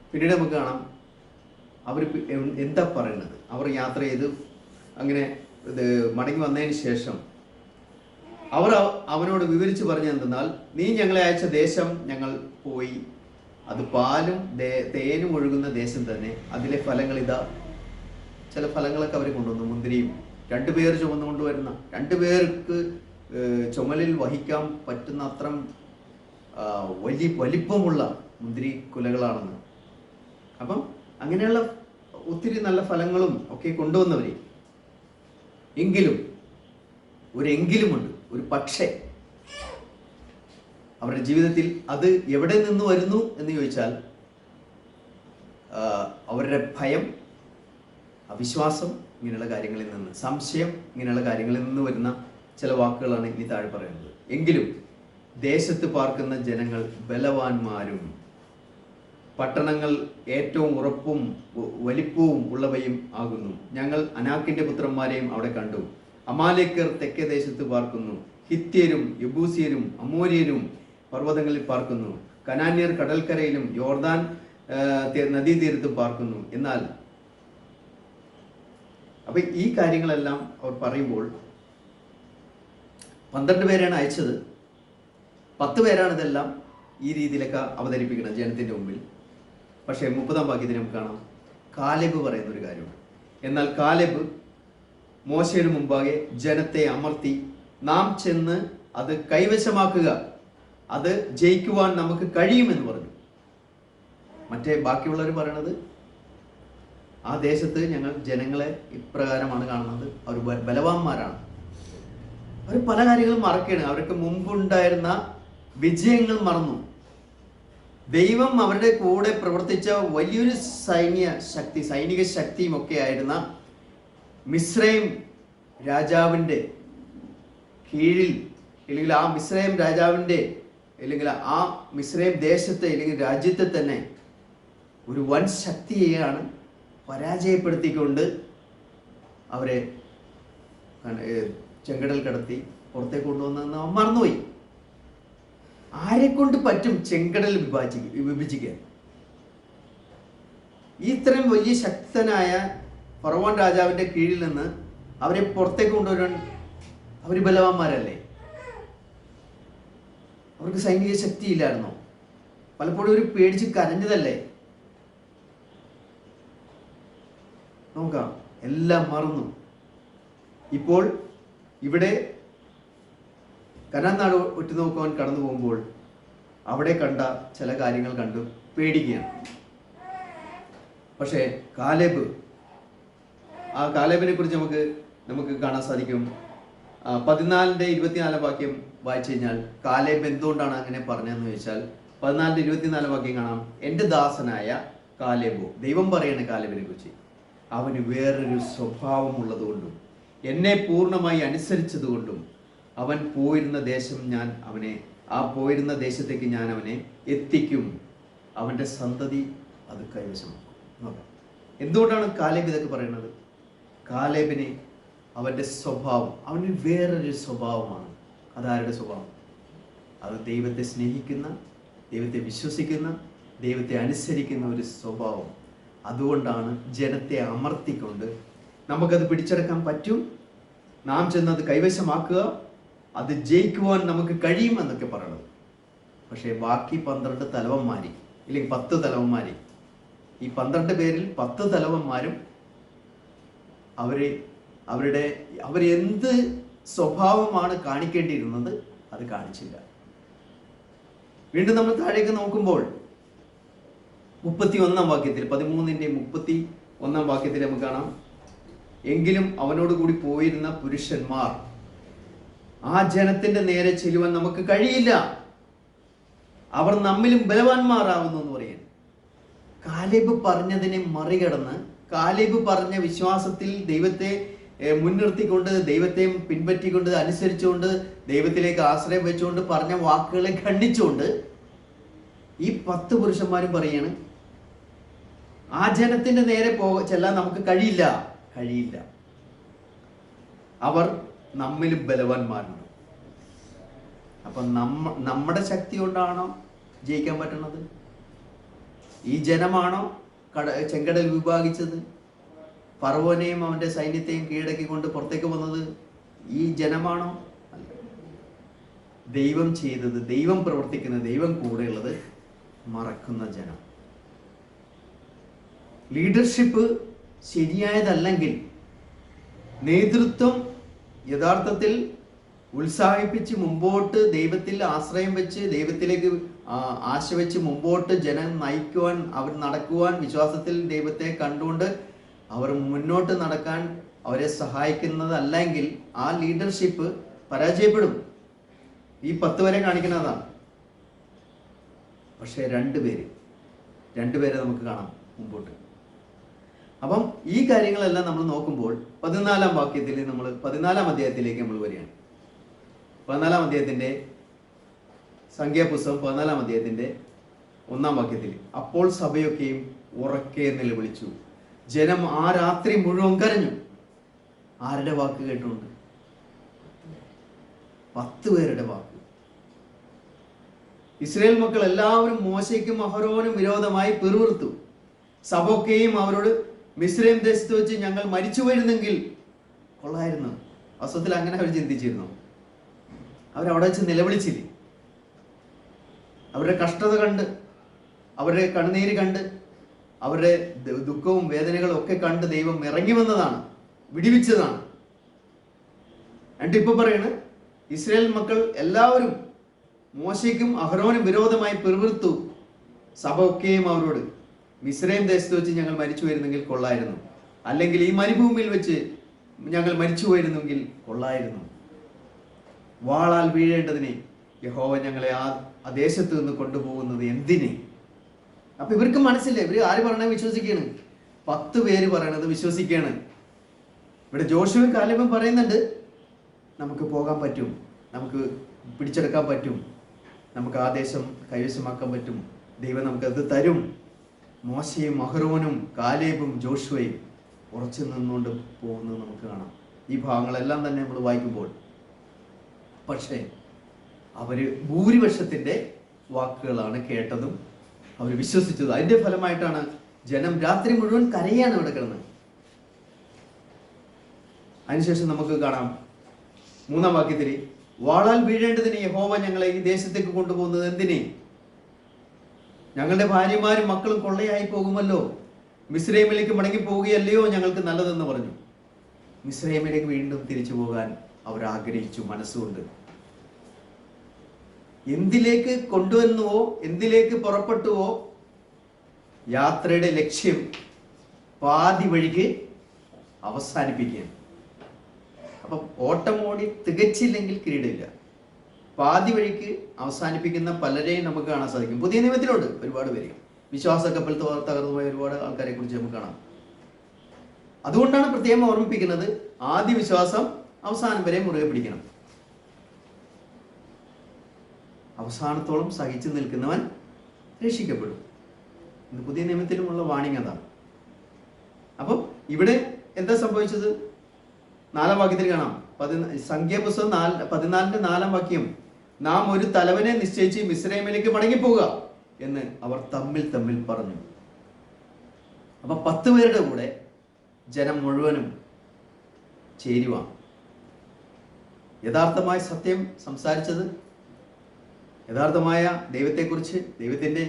പിന്നീട് നമുക്ക് കാണാം അവർ എന്താ പറയുന്നത്. അവർ യാത്ര ചെയ്ത് അങ്ങനെ മടങ്ങി വന്നതിന് ശേഷം അവർ അവനോട് വിവരിച്ച് പറഞ്ഞ എന്തെന്നാൽ, നീ ഞങ്ങളെ അയച്ച ദേശം ഞങ്ങൾ പോയി, അത് പാലും തേനും ഒഴുകുന്ന ദേശം തന്നെ. അതിലെ ഫലങ്ങൾ ഇതാ. ചില ഫലങ്ങളൊക്കെ അവർ കൊണ്ടുവന്നു. മുന്തിരിയും 2 പേർ ചുമന്നു കൊണ്ടുവരുന്ന, 2 പേർക്ക് ചുമലിൽ വഹിക്കാൻ പറ്റുന്ന അത്ര വലിപ്പമുള്ള മുന്തിരി കുലകളാണെന്ന്. അപ്പം അങ്ങനെയുള്ള ഒത്തിരി നല്ല ഫലങ്ങളും ഒക്കെ കൊണ്ടുവന്നവരെ. എങ്കിലും ഒരെങ്കിലുമുണ്ട്, ഒരു പക്ഷേ അവരുടെ ജീവിതത്തിൽ അത് എവിടെ നിന്ന് വരുന്നു എന്ന് ചോദിച്ചാൽ, അവരുടെ ഭയം, അവിശ്വാസം, ഇങ്ങനെയുള്ള കാര്യങ്ങളിൽ നിന്ന്, സംശയം, ഇങ്ങനെയുള്ള കാര്യങ്ങളിൽ നിന്ന് വരുന്ന ചില വാക്കുകളാണ് ഇനി താഴെ പറയുന്നത്. എങ്കിലും ദേശത്ത് പാർക്കുന്ന ജനങ്ങൾ ബലവാന്മാരും പട്ടണങ്ങൾ ഏറ്റവും ഉറപ്പും വലിപ്പവും ഉള്ളവയും ആകുന്നു. ഞങ്ങൾ അനാക്കിന്റെ പുത്രന്മാരെയും അവിടെ കണ്ടു. അമാലേക്കർ തെക്കേ ദേശത്ത് പാർക്കുന്നു. ഹിത്യരും യബൂസിയരും അമോര്യരും പർവ്വതങ്ങളിൽ പാർക്കുന്നു. കനാന്യർ കടൽക്കരയിലും യോർദാൻ നദീതീരത്തും പാർക്കുന്നു. എന്നാൽ അപ്പൊ ഈ കാര്യങ്ങളെല്ലാം അവർ പറയുമ്പോൾ 12 പേരാണ് അയച്ചത്. 10 പേരാണ് ഇതെല്ലാം ഈ രീതിയിലൊക്കെ അവതരിപ്പിക്കുന്നത് ജനത്തിന്റെ മുമ്പിൽ. പക്ഷേ 30-ാം വാക്യത്തിൽ നമുക്ക് കാണാം കാലേബ് പറയുന്ന ഒരു കാര്യമുണ്ട്. എന്നാൽ കാലേബ് മോശയുടെ മുമ്പാകെ ജനത്തെ അമർത്തി, നാം ചെന്ന് അത് കൈവശമാക്കുക, അത് ജയിക്കുവാൻ നമുക്ക് കഴിയുമെന്ന് പറഞ്ഞു. മറ്റേ ബാക്കിയുള്ളവർ പറയണത്, ആ ദേശത്ത് ഞങ്ങൾ ജനങ്ങളെ ഇപ്രകാരമാണ് കാണുന്നത്, അവർ ബലവാന്മാരാണ്. അവർ പല കാര്യങ്ങളും മറക്കുകയാണ്. അവർക്ക് മുമ്പുണ്ടായിരുന്ന വിജയങ്ങൾ മറന്നു. ദൈവം അവരുടെ കൂടെ പ്രവർത്തിച്ച വലിയൊരു സൈനിക ശക്തിയും ഒക്കെ ആയിരുന്ന മിസ്രൈം രാജാവിൻ്റെ കീഴിൽ, അല്ലെങ്കിൽ ആ മിസ്രൈം രാജാവിൻ്റെ, അല്ലെങ്കിൽ ആ മിസ്രൈം ദേശത്തെ അല്ലെങ്കിൽ രാജ്യത്തെ തന്നെ ഒരു വൻ ശക്തിയെയാണ് പരാജയപ്പെടുത്തിക്കൊണ്ട് അവരെ ചെങ്കടൽ കടത്തി പുറത്തേക്ക് കൊണ്ടുവന്നെന്ന് അവൻ മറന്നുപോയി. ആരെക്കൊണ്ട് പറ്റും ചെങ്കടൽ വിഭജിക്കാൻ? ഇത്രയും വലിയ ശക്തനായ ഫറവോൻ രാജാവിന്റെ കീഴിൽ നിന്ന് അവരെ പുറത്തേക്ക് കൊണ്ടുവരാൻ അവർ ബലവാന്മാരല്ലേ? അവർക്ക് സൈനിക ശക്തി ഇല്ലായിരുന്നോ? പലപ്പോഴും ഒരു പേടിച്ച് കരഞ്ഞതല്ലേ? നോക്കാം, എല്ലാം മറന്നു. ഇപ്പോൾ ഇവിടെ കനാൻ നാട് ഒറ്റുനോക്കുവാൻ കടന്നു പോകുമ്പോൾ അവിടെ കണ്ട ചില കാര്യങ്ങൾ കണ്ടു പേടിക്കുകയാണ്. പക്ഷേ ആ കാലേബിനെ കുറിച്ച് നമുക്ക് കാണാൻ സാധിക്കും. 14-24 വാക്യം വായിച്ചു കഴിഞ്ഞാൽ കാലേബ് എന്തുകൊണ്ടാണ് അങ്ങനെ പറഞ്ഞതെന്ന് ചോദിച്ചാൽ 14-24 വാക്യം കാണാം. എൻ്റെ ദാസനായ കാലേബോ, ദൈവം പറയണ കാലേബിനെ കുറിച്ച്, അവന് വേറൊരു സ്വഭാവമുള്ളതുകൊണ്ടും എന്നെ പൂർണ്ണമായി അനുസരിച്ചതുകൊണ്ടും അവൻ പോയിരുന്ന ദേശം പോയിരുന്ന ദേശത്തേക്ക് ഞാൻ അവനെ എത്തിക്കും, അവൻ്റെ സന്തതി അത് കൈവശമാക്കും. നോക്കാം, എന്തുകൊണ്ടാണ് കാലേബ് ഇതൊക്കെ പറയുന്നത്? കാലേബിന് അവൻ്റെ സ്വഭാവം, അവന് വേറൊരു സ്വഭാവമാണ്. അതാരുടെ സ്വഭാവം? അത് ദൈവത്തെ സ്നേഹിക്കുന്ന, ദൈവത്തെ വിശ്വസിക്കുന്ന, ദൈവത്തെ അനുസരിക്കുന്ന ഒരു സ്വഭാവം. അതുകൊണ്ടാണ് ജനത്തെ അമർത്തിക്കൊണ്ട് നമുക്കത് പിടിച്ചെടുക്കാൻ പറ്റും, നാം ചെന്നത് കൈവശമാക്കുക, അത് ജയിക്കുവാൻ നമുക്ക് കഴിയും എന്നൊക്കെ പറയണത്. പക്ഷേ ബാക്കി 12 തലവന്മാര് ഇല്ലെങ്കിൽ 10 തലവന്മാര്, ഈ 12 പേരിൽ 10 തലവന്മാരും അവരെന്ത് സ്വഭാവമാണ് കാണിക്കേണ്ടിയിരുന്നത് അത് കാണിച്ചില്ല. വീണ്ടും നമ്മൾ താഴേക്ക് നോക്കുമ്പോൾ 31 വാക്യത്തിൽ 13-31 വാക്യത്തിൽ നമുക്ക് കാണാം, എങ്കിലും അവനോട് കൂടി പോയിരുന്ന പുരുഷന്മാർ ആ ജനത്തിന്റെ നേരെ ചെല്ലുവാൻ നമുക്ക് കഴിയില്ല, അവർ നമ്മിലും ബലവാന്മാരാവുന്നു എന്ന് പറയുന്നു. കാലേബ് പറഞ്ഞതിനെ മറികടന്ന്, കാലേബ് പറഞ്ഞ വിശ്വാസത്തിൽ ദൈവത്തെ മുൻനിർത്തിക്കൊണ്ട്, ദൈവത്തെ പിൻപറ്റിക്കൊണ്ട്, അനുസരിച്ചുകൊണ്ട്, ദൈവത്തിലേക്ക് ആശ്രയം വെച്ചുകൊണ്ട്, പറഞ്ഞ വാക്കുകളെ ഖണ്ഡിച്ചുകൊണ്ട് ഈ 10 പുരുഷന്മാരും പറയാണ്, ആ ജനത്തിന്റെ നേരെ ചെല്ലാൻ നമുക്ക് കഴിയില്ല. അവർ നമ്മിലും ബലവാന്മാരുണ്ട്. അപ്പൊ നമ്മുടെ ശക്തി കൊണ്ടാണോ ജയിക്കാൻ പറ്റുന്നത്? ഈ ജനമാണോ ചെങ്കടൽ വിഭാഗിച്ചത്? ഫറവോനെയും അവന്റെ സൈന്യത്തെയും കീഴടക്കിക്കൊണ്ട് പുറത്തേക്ക് വന്നത് ഈ ജനമാണോ? അല്ല. ദൈവം ചെയ്തത്, ദൈവം പ്രവർത്തിക്കുന്നത്, ദൈവം കൂടെയുള്ളത് മറക്കുന്ന ജനം. ലീഡർഷിപ്പ് ശരിയായതല്ലെങ്കിൽ, നേതൃത്വം യഥാർത്ഥത്തിൽ ഉത്സാഹിപ്പിച്ച് മുമ്പോട്ട് ദൈവത്തിൽ ആശ്രയം വെച്ച്, ദൈവത്തിലേക്ക് ആശ വെച്ച് മുമ്പോട്ട് ജനം നയിക്കുവാൻ, അവർ നടക്കുവാൻ, വിശ്വാസത്തിൽ ദൈവത്തെ കണ്ടുകൊണ്ട് അവർ മുന്നോട്ട് നടക്കാൻ അവരെ സഹായിക്കുന്നതല്ലെങ്കിൽ ആ ലീഡർഷിപ്പ് പരാജയപ്പെടും. ഈ 10 വരെ കാണിക്കുന്നതാണ്. പക്ഷെ 2 പേരെ നമുക്ക് കാണാം മുമ്പോട്ട്. അപ്പം ഈ കാര്യങ്ങളെല്ലാം നമ്മൾ നോക്കുമ്പോൾ 14 വാക്യത്തിൽ 14 അധ്യായത്തിലേക്ക് നമ്മൾ വരികയാണ്. 14 അധ്യായത്തിന്റെ സംഖ്യാപുസ്തകം 14 അധ്യായത്തിന്റെ 1 വാക്യത്തിൽ, അപ്പോൾ സഭയൊക്കെയും ഉറക്കെ നിലവിളിച്ചു, ജനം ആ രാത്രി മുഴുവൻ കരഞ്ഞു. ആരുടെ വാക്ക് കേട്ടുകൊണ്ട്? 10 പേരുടെ വാക്ക്. ഇസ്രായേൽ മക്കൾ എല്ലാവരും മോശയ്ക്കും അഹരോനും വിരോധമായി പിറുപിറുത്തു. സഭയൊക്കെയും അവരോട്, മിസ്രൈം ദേശത്ത് വെച്ച് ഞങ്ങൾ മരിച്ചു വരുന്നെങ്കിൽ കൊള്ളായിരുന്നു. വാസ്തവത്തിൽ അങ്ങനെ അവർ ചിന്തിച്ചിരുന്നു. അവരവിടെ വെച്ച് നിലവിളിച്ചില്ലേ? അവരുടെ കഷ്ടത കണ്ട്, അവരുടെ കണ്ണുനീര് കണ്ട്, അവരുടെ ദുഃഖവും വേദനകളും ഒക്കെ കണ്ട് ദൈവം ഇറങ്ങി വന്നതാണ്, വിടിവിച്ചതാണ്. എന്നിട്ട് ഇപ്പൊ പറയണ്, ഇസ്രായേൽ മക്കൾ എല്ലാവരും മോശയ്ക്കും അഹരോനും വിരോധമായി പിറുപിറുത്തു. സഭ ഒക്കെയും അവരോട്, മിസ്രൈം ദേശത്ത് വെച്ച് ഞങ്ങൾ മരിച്ചു വരുന്നെങ്കിൽ കൊള്ളായിരുന്നു, അല്ലെങ്കിൽ ഈ മരുഭൂമിയിൽ വെച്ച് ഞങ്ങൾ മരിച്ചു പോയിരുന്നെങ്കിൽ കൊള്ളായിരുന്നു. വാളാൽ വീഴേണ്ടതിനെ യഹോവ ഞങ്ങളെ ആ ദേശത്ത് നിന്ന് കൊണ്ടുപോകുന്നത് എന്തിന്? അപ്പൊ ഇവർക്ക് മനസ്സില്ല, ഇവര് ആര് പറയണത് വിശ്വസിക്കാണ്? 10 പേര് പറയണത് വിശ്വസിക്കാണ്. ഇവിടെ ജോഷുവും കാലേബും പറയുന്നുണ്ട്, നമുക്ക് പോകാൻ പറ്റും, നമുക്ക് പിടിച്ചെടുക്കാൻ പറ്റും, നമുക്ക് ആ ദേശം കൈവശമാക്കാൻ പറ്റും, ദൈവം നമുക്കത് തരും. മോശയും അഹരോനും കാലേബും ജോഷുവയും ഉറച്ചു നിന്നുകൊണ്ട് പോകുന്നത് നമുക്ക് കാണാം ഈ ഭാഗങ്ങളെല്ലാം തന്നെ നമ്മൾ വായിക്കുമ്പോൾ. പക്ഷേ അവര് ഭൂരിപക്ഷത്തിന്റെ വാക്കുകളാണ് കേട്ടതും അവർ വിശ്വസിച്ചത്. അതിന്റെ ഫലമായിട്ടാണ് ജനം രാത്രി മുഴുവൻ കരയാണ് ഇവിടെ കിടന്ന്. അതിനുശേഷം നമുക്ക് കാണാം 3-ാം വാക്യത്തിൽ, വാളാൽ വീഴേണ്ടതിന് യഹോവ ഞങ്ങളെ ഈ ദേശത്തേക്ക് കൊണ്ടുപോകുന്നത് എന്തിനെ? ഞങ്ങളുടെ ഭാര്യമാരും മക്കളും കൊള്ളയായി പോകുമല്ലോ. മിസ്രൈമിലേക്ക് മടങ്ങി പോവുകയല്ലയോ ഞങ്ങൾക്ക് നല്ലതെന്ന് പറഞ്ഞു. മിസ്രൈമിലേക്ക് വീണ്ടും തിരിച്ചു പോകാൻ അവർ ആഗ്രഹിച്ചു മനസ്സുകൊണ്ട്. എന്തിലേക്ക് കൊണ്ടുവന്നുവോ, എന്തിലേക്ക് പുറപ്പെട്ടുവോ, യാത്രയുടെ ലക്ഷ്യം പാതി വഴിക്ക് അവസാനിപ്പിക്കുകയാണ്. അപ്പം ഓട്ടം ഓടി തികച്ചില്ലെങ്കിൽ കിരീടമില്ല. പാതി വഴിക്ക് അവസാനിപ്പിക്കുന്ന പലരെയും നമുക്ക് കാണാൻ സാധിക്കും. പുതിയ നിയമത്തിലുണ്ട് ഒരുപാട് പേര്. വിശ്വാസ കപ്പൽ തകർന്നുപോയ ഒരുപാട് ആൾക്കാരെ കുറിച്ച് നമുക്ക് കാണാം. അതുകൊണ്ടാണ് പ്രത്യേകം ഓർമ്മിപ്പിക്കുന്നത്, ആദ്യ വിശ്വാസം അവസാനം വരെ മുറുകെ പിടിക്കണം. അവസാനത്തോളം സഹിച്ചു നിൽക്കുന്നവൻ രക്ഷിക്കപ്പെടും. ഇന്ന് പുതിയ നിയമത്തിലുമുള്ള വാണിംഗ് അതാണ്. അപ്പം ഇവിടെ എന്താ സംഭവിച്ചത്? 4-ാം വാക്യത്തിൽ കാണാം. സംഖ്യാപുസ്തകം 14-ന്റെ 4-ാം വാക്യം, നാം ഒരു തലവനെ നിശ്ചയിച്ച് മിസ്രൈമിലേക്ക് മടങ്ങിപ്പോവുക എന്ന് അവർ തമ്മിൽ പറഞ്ഞു. അപ്പൊ 10 പേരുടെ കൂടെ ജനം മുഴുവനും ചേരുവാണ്. യഥാർത്ഥമായ സത്യം സംസാരിച്ചത്, യഥാർത്ഥമായ ദൈവത്തെക്കുറിച്ച്, ദൈവത്തിൻ്റെ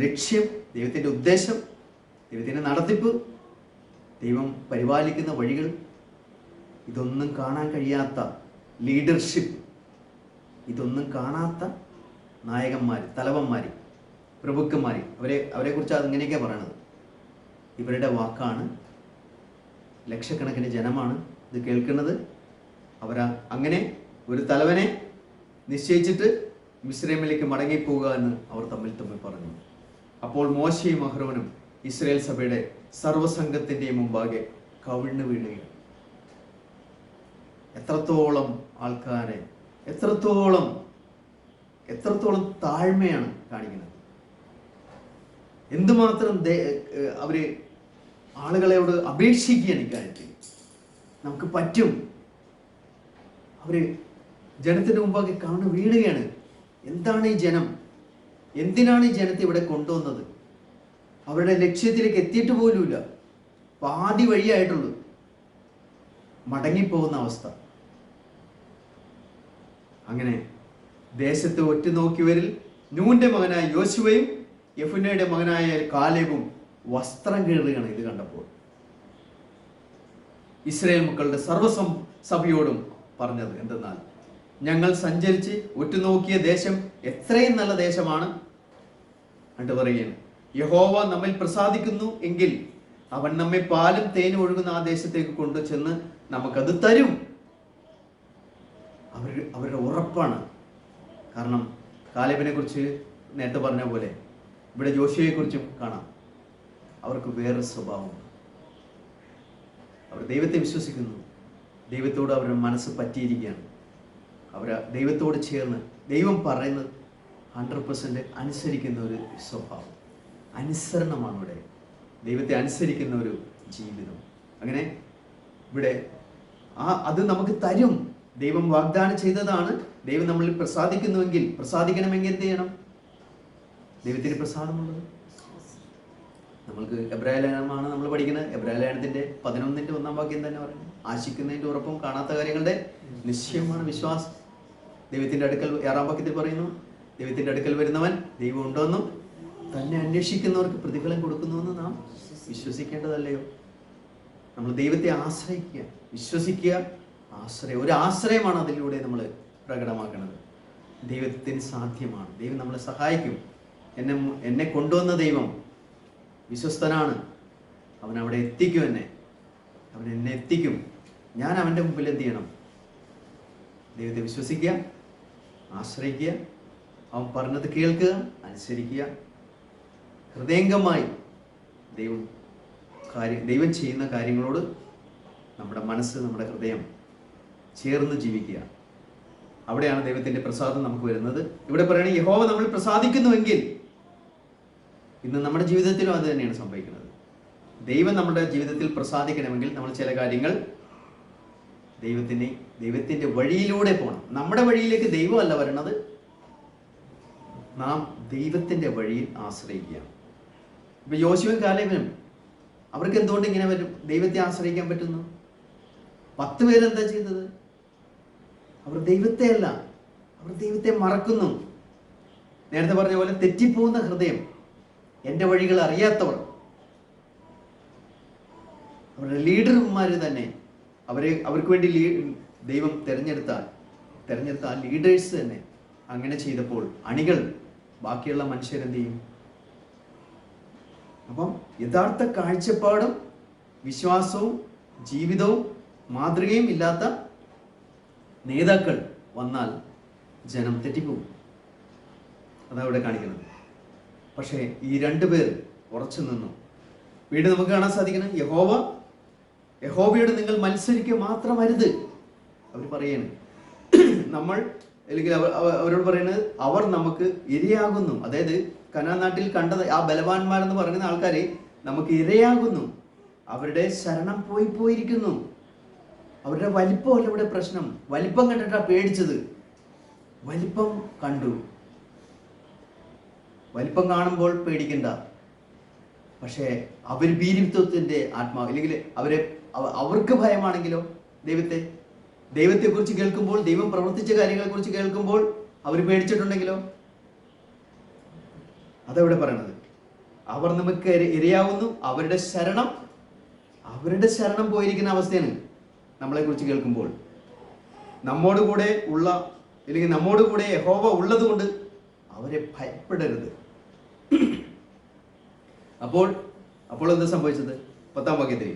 ലക്ഷ്യം, ദൈവത്തിൻ്റെ ഉദ്ദേശം, ദൈവത്തിൻ്റെ നടത്തിപ്പ്, ദൈവം പരിപാലിക്കുന്ന വഴികൾ, ഇതൊന്നും കാണാൻ കഴിയാത്ത ലീഡർഷിപ്പ്, ഇതൊന്നും കാണാത്ത നായകന്മാർ, തലവന്മാർ, പ്രഭുക്കന്മാർ, അവരെക്കുറിച്ച് അങ്ങനെയൊക്കെയാണ് പറയണത്. ഇവരുടെ വാക്കാണ്, ലക്ഷക്കണക്കിന് ജനമാണ് ഇത് കേൾക്കുന്നത്. അങ്ങനെ ഒരു തലവനെ നിശ്ചയിച്ചിട്ട് മിസ്രൈമിലേക്ക് മടങ്ങിപ്പോവുക എന്ന് അവർ തമ്മിൽ പറഞ്ഞു. അപ്പോൾ മോശയും അഹ്റോനും ഇസ്രായേൽ സഭയുടെ സർവ്വസംഘത്തിൻ്റെയും മുമ്പാകെ കവിണ്ണു വീഴുകയാണ്. എത്രത്തോളം ആൾക്കാരെ, എത്രത്തോളം താഴ്മയാണ് കാണിക്കുന്നത്. എന്തുമാത്രം അവര് ആളുകളോട് അപേക്ഷിക്കുകയാണ് ഇക്കാര്യത്തിൽ. നമുക്ക് പറ്റും. അവര് ജനത്തിന് മുമ്പാകെ കവിണ്ണു വീഴുകയാണ്. എന്താണ് ഈ ജനം? എന്തിനാണ് ഈ ജനത്തെ ഇവിടെ കൊണ്ടുവന്നത്? അവരുടെ ലക്ഷ്യത്തിലേക്ക് എത്തിയിട്ട് പോലുമില്ല. പാതി വഴിയായിട്ടുള്ളൂ. മടങ്ങിപ്പോകുന്ന അവസ്ഥ. അങ്ങനെ ദേശത്ത് ഒറ്റുനോക്കിയവരിൽ നൂന്റെ മകനായ യോശുവയും യെഫുന്നയുടെ മകനായ കാലേബും വസ്ത്രം കീറുകയാണ് ഇത് കണ്ടപ്പോൾ. ഇസ്രായേൽ മക്കളുടെ സർവ്വസഭയോടും പറഞ്ഞത് എന്തെന്നാൽ, ഞങ്ങൾ സഞ്ചരിച്ച് ഒറ്റുനോക്കിയ ദേശം എത്രയും നല്ല ദേശമാണ്. എന്നിട്ട് പറയുകയാണ്, യഹോവ നമ്മിൽ പ്രസാദിക്കുന്നു എങ്കിൽ അവൻ നമ്മെ പാലും തേനും ഒഴുകുന്ന ആ ദേശത്തേക്ക് കൊണ്ടുചെന്ന് നമുക്കത് തരും. അവരുടെ ഉറപ്പാണ്. കാരണം കാലേബിനെ കുറിച്ച് നേരത്തെ പറഞ്ഞ പോലെ ഇവിടെ ജോഷുവയെ കുറിച്ചും കാണാം. അവർക്ക് വേറൊരു സ്വഭാവമുണ്ട്. അവർ ദൈവത്തെ വിശ്വസിക്കുന്നു. ദൈവത്തോട് അവരുടെ മനസ്സ് പറ്റിയിരിക്കുകയാണ്. അവർ ദൈവത്തോട് ചേർന്ന് ദൈവം പറയുന്നത് 100% അനുസരിക്കുന്ന ഒരു സ്വഭാവം, അനുസരണമാണ് ഇവിടെ. ദൈവത്തെ അനുസരിക്കുന്ന ഒരു ജീവിതം. അങ്ങനെ ഇവിടെ അത് നമുക്ക് തരും. ദൈവം വാഗ്ദാനം ചെയ്തതാണ്. ദൈവം നമ്മളിൽ പ്രസാദിക്കണമെങ്കിൽ എന്ത് ചെയ്യണം? ദൈവത്തിന് പ്രസാദമുള്ളത്. നമ്മൾക്ക് എബ്രായ ലേഖനമാണ് നമ്മൾ പഠിക്കുന്നത്. എബ്രായ ലേഖനത്തിന്റെ 11-ന്റെ 1-ാം വാക്യം തന്നെ പറയുന്നത്, ആശിക്കുന്നതിന്റെ ഉറപ്പും കാണാത്ത കാര്യങ്ങളുടെ നിശ്ചയമാണ് വിശ്വാസം. ദൈവത്തിന്റെ അടുക്കൽ 6-ാം വാക്യത്തിൽ പറയുന്നു, ദൈവത്തിന്റെ അടുക്കൽ വരുന്നവൻ ദൈവം ഉണ്ടോന്നും തന്നെ അന്വേഷിക്കുന്നവർക്ക് പ്രതിഫലം കൊടുക്കുന്നുവെന്ന് നാം വിശ്വസിക്കേണ്ടതല്ലയോ? നമ്മൾ ദൈവത്തെ ആശ്രയിക്കുക, വിശ്വസിക്കുക. ഒരു ആശ്രയമാണ് അതിലൂടെ നമ്മൾ പ്രകടമാക്കുന്നത്. ദൈവത്തിന് സാധ്യമാണ്. ദൈവം നമ്മളെ സഹായിക്കും. എന്നെ കൊണ്ടുവന്ന ദൈവം വിശ്വസ്തനാണ്. അവൻ അവിടെ എത്തിക്കും. അവൻ എന്നെ എത്തിക്കും. ഞാൻ അവൻ്റെ മുമ്പിൽ എന്ത് ചെയ്യണം? ദൈവത്തെ വിശ്വസിക്കുക, ആശ്രയിക്കുക, അവൻ പറഞ്ഞത് കേൾക്കുക, അനുസരിക്കുക. ഹൃദയംഗമായി ദൈവം ചെയ്യുന്ന കാര്യങ്ങളോട് നമ്മുടെ മനസ്സ്, നമ്മുടെ ഹൃദയം ചേർന്ന് ജീവിക്കുക. അവിടെയാണ് ദൈവത്തിന്റെ പ്രസാദം നമുക്ക് വരുന്നത്. ഇവിടെ പറയണേ, യഹോവ നമ്മൾ പ്രസാദിക്കുന്നുവെങ്കിൽ, ഇന്ന് നമ്മുടെ ജീവിതത്തിലും അത് തന്നെയാണ് സംഭവിക്കുന്നത്. ദൈവം നമ്മുടെ ജീവിതത്തിൽ പ്രസാദിക്കണമെങ്കിൽ നമ്മൾ ചില കാര്യങ്ങൾ ദൈവത്തിന്റെ വഴിയിലൂടെ പോകണം. നമ്മുടെ വഴിയിലേക്ക് ദൈവമല്ല വരണത്, നാം ദൈവത്തിന്റെ വഴിയിൽ ആശ്രയിക്കുക. ഇപ്പൊ യോശുവയും കാലേബിനും അവർക്ക് എന്തുകൊണ്ട് ഇങ്ങനെ വരും? ദൈവത്തെ ആശ്രയിക്കാൻ പറ്റുന്നു? 10 പേരെന്താ ചെയ്തത്? അവർ ദൈവത്തെ അല്ല, അവർ ദൈവത്തെ മറക്കുന്നു. നേരത്തെ പറഞ്ഞ പോലെ തെറ്റിപ്പോകുന്ന ഹൃദയം, എൻ്റെ വഴികൾ അറിയാത്തവർ, അവരുടെ ലീഡർമാർ തന്നെ, അവർക്ക് വേണ്ടി ദൈവം തെരഞ്ഞെടുത്ത ആ ലീഡേഴ്സ് തന്നെ അങ്ങനെ ചെയ്തപ്പോൾ അണികൾ, ബാക്കിയുള്ള മനുഷ്യരെന്ത് ചെയ്യും? അപ്പം യഥാർത്ഥ കാഴ്ചപ്പാടും വിശ്വാസവും ജീവിതവും മാതൃകയും ഇല്ലാത്ത നേതാക്കൾ വന്നാൽ ജനം തെറ്റിപ്പോകും. അതാണ് ഇവിടെ കാണിക്കുന്നത്. പക്ഷേ ഈ 2 പേർ ഉറച്ചു നിന്നു. വീണ്ടും നമുക്ക് കാണാൻ സാധിക്കണം, യഹോവയോട് നിങ്ങൾ മത്സരിക്കുക മാത്രമരുത്. അവർ പറയാണ്, നമ്മൾ അല്ലെങ്കിൽ അവരോട് പറയുന്നത്, അവർ നമുക്ക് ഇരയാകുന്നു. അതായത് കനാൻ നാട്ടിൽ കണ്ടത് ആ ബലവാന്മാരെന്ന് പറയുന്ന ആൾക്കാരെ നമുക്ക് ഇരയാകുന്നു. അവരുടെ ശരണം പോയിരിക്കുന്നു. അവരുടെ വലിപ്പമല്ല ഇവിടെ പ്രശ്നം. വലിപ്പം കണ്ടിട്ടാ പേടിച്ചത്. വലിപ്പം കണ്ടു. വലിപ്പം കാണുമ്പോൾ പേടിക്കണ്ട. പക്ഷേ അവർ ഭീരുത്വത്തിന്റെ ആത്മാവ്, അല്ലെങ്കിൽ അവർക്ക് ഭയമാണെങ്കിലോ ദൈവത്തെക്കുറിച്ച് കേൾക്കുമ്പോൾ, ദൈവം പ്രവർത്തിച്ച കാര്യങ്ങളെ കുറിച്ച് കേൾക്കുമ്പോൾ അവർ പേടിച്ചിട്ടുണ്ടെങ്കിലോ? അതെവിടെ പറയണത്? അവർ നമുക്ക് ഇരയാവുന്നു. അവരുടെ ശരണം പോയിരിക്കുന്ന അവസ്ഥയാണ് നമ്മളെ കുറിച്ച് കേൾക്കുമ്പോൾ. നമ്മോട് കൂടെ യഹോവ ഉള്ളത് കൊണ്ട് അവരെ ഭയപ്പെടരുത്. അപ്പോൾ എന്താ സംഭവിച്ചത്? 10-ാം വാക്യത്തിൽ,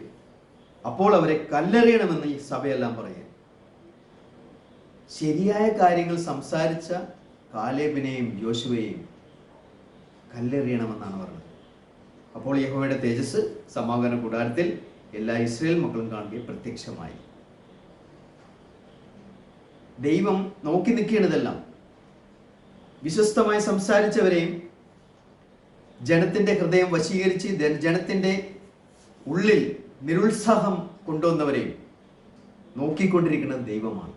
അപ്പോൾ അവരെ കല്ലെറിയണമെന്ന് ഈ സഭയെല്ലാം പറയുക. ശരിയായ കാര്യങ്ങൾ സംസാരിച്ച കാലേബിനെയും യോശുവയെയും കല്ലെറിയണമെന്നാണ് പറഞ്ഞത്. അപ്പോൾ യഹോവയുടെ തേജസ് സമാഗമന കൂടാരത്തിൽ എല്ലാ ഇസ്രായേൽ മക്കളും കാണുകയും പ്രത്യക്ഷമായി. ദൈവം നോക്കി നിൽക്കുകയാണിതെല്ലാം. വിശ്വസ്തമായി സംസാരിച്ചവരെയും ജനത്തിന്റെ ഹൃദയം വശീകരിച്ച് ജനത്തിന്റെ ഉള്ളിൽ നിരുത്സാഹം കൊണ്ടുവന്നവരെയും നോക്കിക്കൊണ്ടിരിക്കുന്നത് ദൈവമാണ്.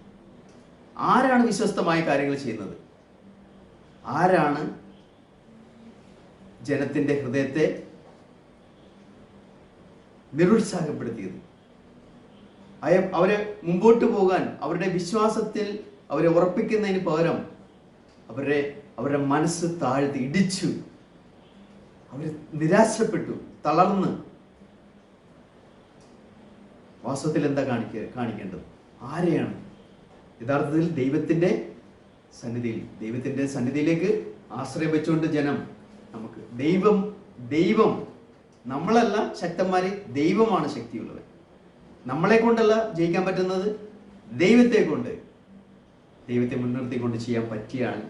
ആരാണ് വിശ്വസ്തമായ കാര്യങ്ങൾ ചെയ്യുന്നത്? ആരാണ് ജനത്തിന്റെ ഹൃദയത്തെ നിരുത്സാഹപ്പെടുത്തിയത്? അവരെ മുമ്പോട്ട് പോകാൻ, അവരുടെ വിശ്വാസത്തിൽ അവരെ ഉറപ്പിക്കുന്നതിന് പകരം അവരുടെ മനസ്സ് താഴ്ത്തി ഇടിച്ചു. അവർ നിരാശപ്പെട്ടു, തളർന്ന്. വാസ്തവത്തിൽ എന്താ കാണിക്കേണ്ടത്? ആരെയാണ് യഥാർത്ഥത്തിൽ ദൈവത്തിന്റെ സന്നിധിയിലേക്ക് ആശ്രയം വെച്ചുകൊണ്ട് ജനം, നമുക്ക് ദൈവം നമ്മളല്ല ശക്തന്മാര്, ദൈവമാണ് ശക്തിയുള്ളത്. നമ്മളെ കൊണ്ടല്ല ജയിക്കാൻ പറ്റുന്നത്, ദൈവത്തെ മുൻനിർത്തിക്കൊണ്ട് ചെയ്യാൻ പറ്റിയാണ്.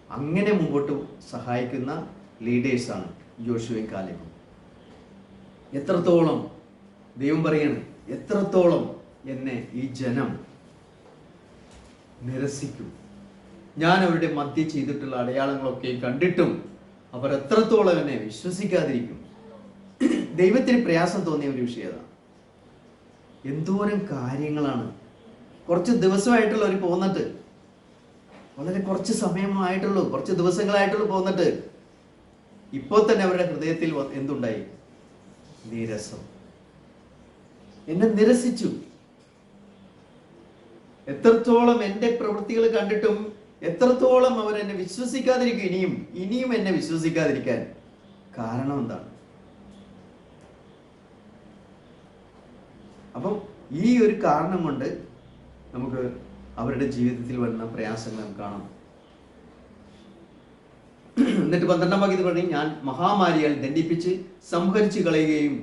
അങ്ങനെ മുമ്പോട്ട് സഹായിക്കുന്ന ലീഡേഴ്സാണ് യോശുവയും കാലേബും. എത്രത്തോളം ദൈവം പറയാണ്, എത്രത്തോളം എന്നെ ഈ ജനം നിരസിക്കും, ഞാൻ അവരുടെ മധ്യ ചെയ്തിട്ടുള്ള അടയാളങ്ങളൊക്കെ കണ്ടിട്ടും അവർ എത്രത്തോളം എന്നെ വിശ്വസിക്കാതിരിക്കും. ദൈവത്തിന് പ്രയാസം തോന്നിയ ഒരു വിഷയതാണ്. എന്തോരം കാര്യങ്ങളാണ്. കുറച്ച് ദിവസമായിട്ടുള്ള അവർ പോന്നിട്ട്, വളരെ കുറച്ച് സമയമായിട്ടുള്ളൂ, കുറച്ച് ദിവസങ്ങളായിട്ടുള്ളൂ പോന്നിട്ട്, ഇപ്പോൾ തന്നെ അവരുടെ ഹൃദയത്തിൽ എന്തുണ്ടായി? നീരസം. എന്നെ നിരസിച്ചു. എത്രത്തോളം എൻ്റെ പ്രവൃത്തികൾ കണ്ടിട്ടും എത്രത്തോളം അവരെന്നെ വിശ്വസിക്കാതിരിക്കും. ഇനിയും എന്നെ വിശ്വസിക്കാതിരിക്കാൻ കാരണം എന്താണ്? അപ്പം ഈ ഒരു കാരണം കൊണ്ട് നമുക്ക് അവരുടെ ജീവിതത്തിൽ വരുന്ന പ്രയാസങ്ങൾ കാണാം. എന്നിട്ട് 12-ാം വാക്യത്തിൽ പറയും, ഞാൻ മഹാമാരിയാൽ ദണ്ഡിപ്പിച്ച് സംഹരിച്ചു കളയുകയും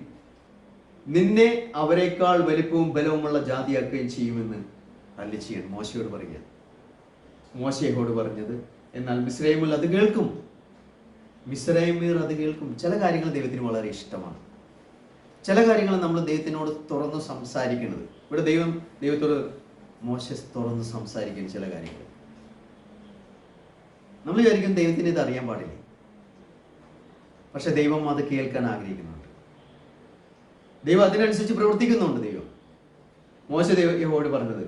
നിന്നെ അവരെക്കാൾ വലിപ്പവും ബലവുമുള്ള ജാതിയാക്കുകയും ചെയ്യുമെന്ന് അരുളിച്ചെയ്യണം. മോശയോട് പറയുക. മോശയോട് പറഞ്ഞത്, എന്നാൽ മിസ്രൈമിൽ അത് കേൾക്കും. മിസ്രൈമീർ അത് കേൾക്കും. ചില കാര്യങ്ങൾ ദൈവത്തിന് വളരെ ഇഷ്ടമാണ്. ചില കാര്യങ്ങൾ നമ്മൾ ദൈവത്തിനോട് തുറന്ന് സംസാരിക്കുന്നത്. ഇവിടെ ദൈവത്തോട് മോശ തുറന്ന് സംസാരിക്കുന്ന ചില കാര്യങ്ങൾ നമ്മൾ വിചാരിക്കും ദൈവത്തിന് ഇത് അറിയാൻ പാടില്ല. പക്ഷെ ദൈവം അത് കേൾക്കാൻ ആഗ്രഹിക്കുന്നുണ്ട്. ദൈവം അതിനനുസരിച്ച് പ്രവർത്തിക്കുന്നുണ്ട്. മോശ യഹോവയോട് പറഞ്ഞത്,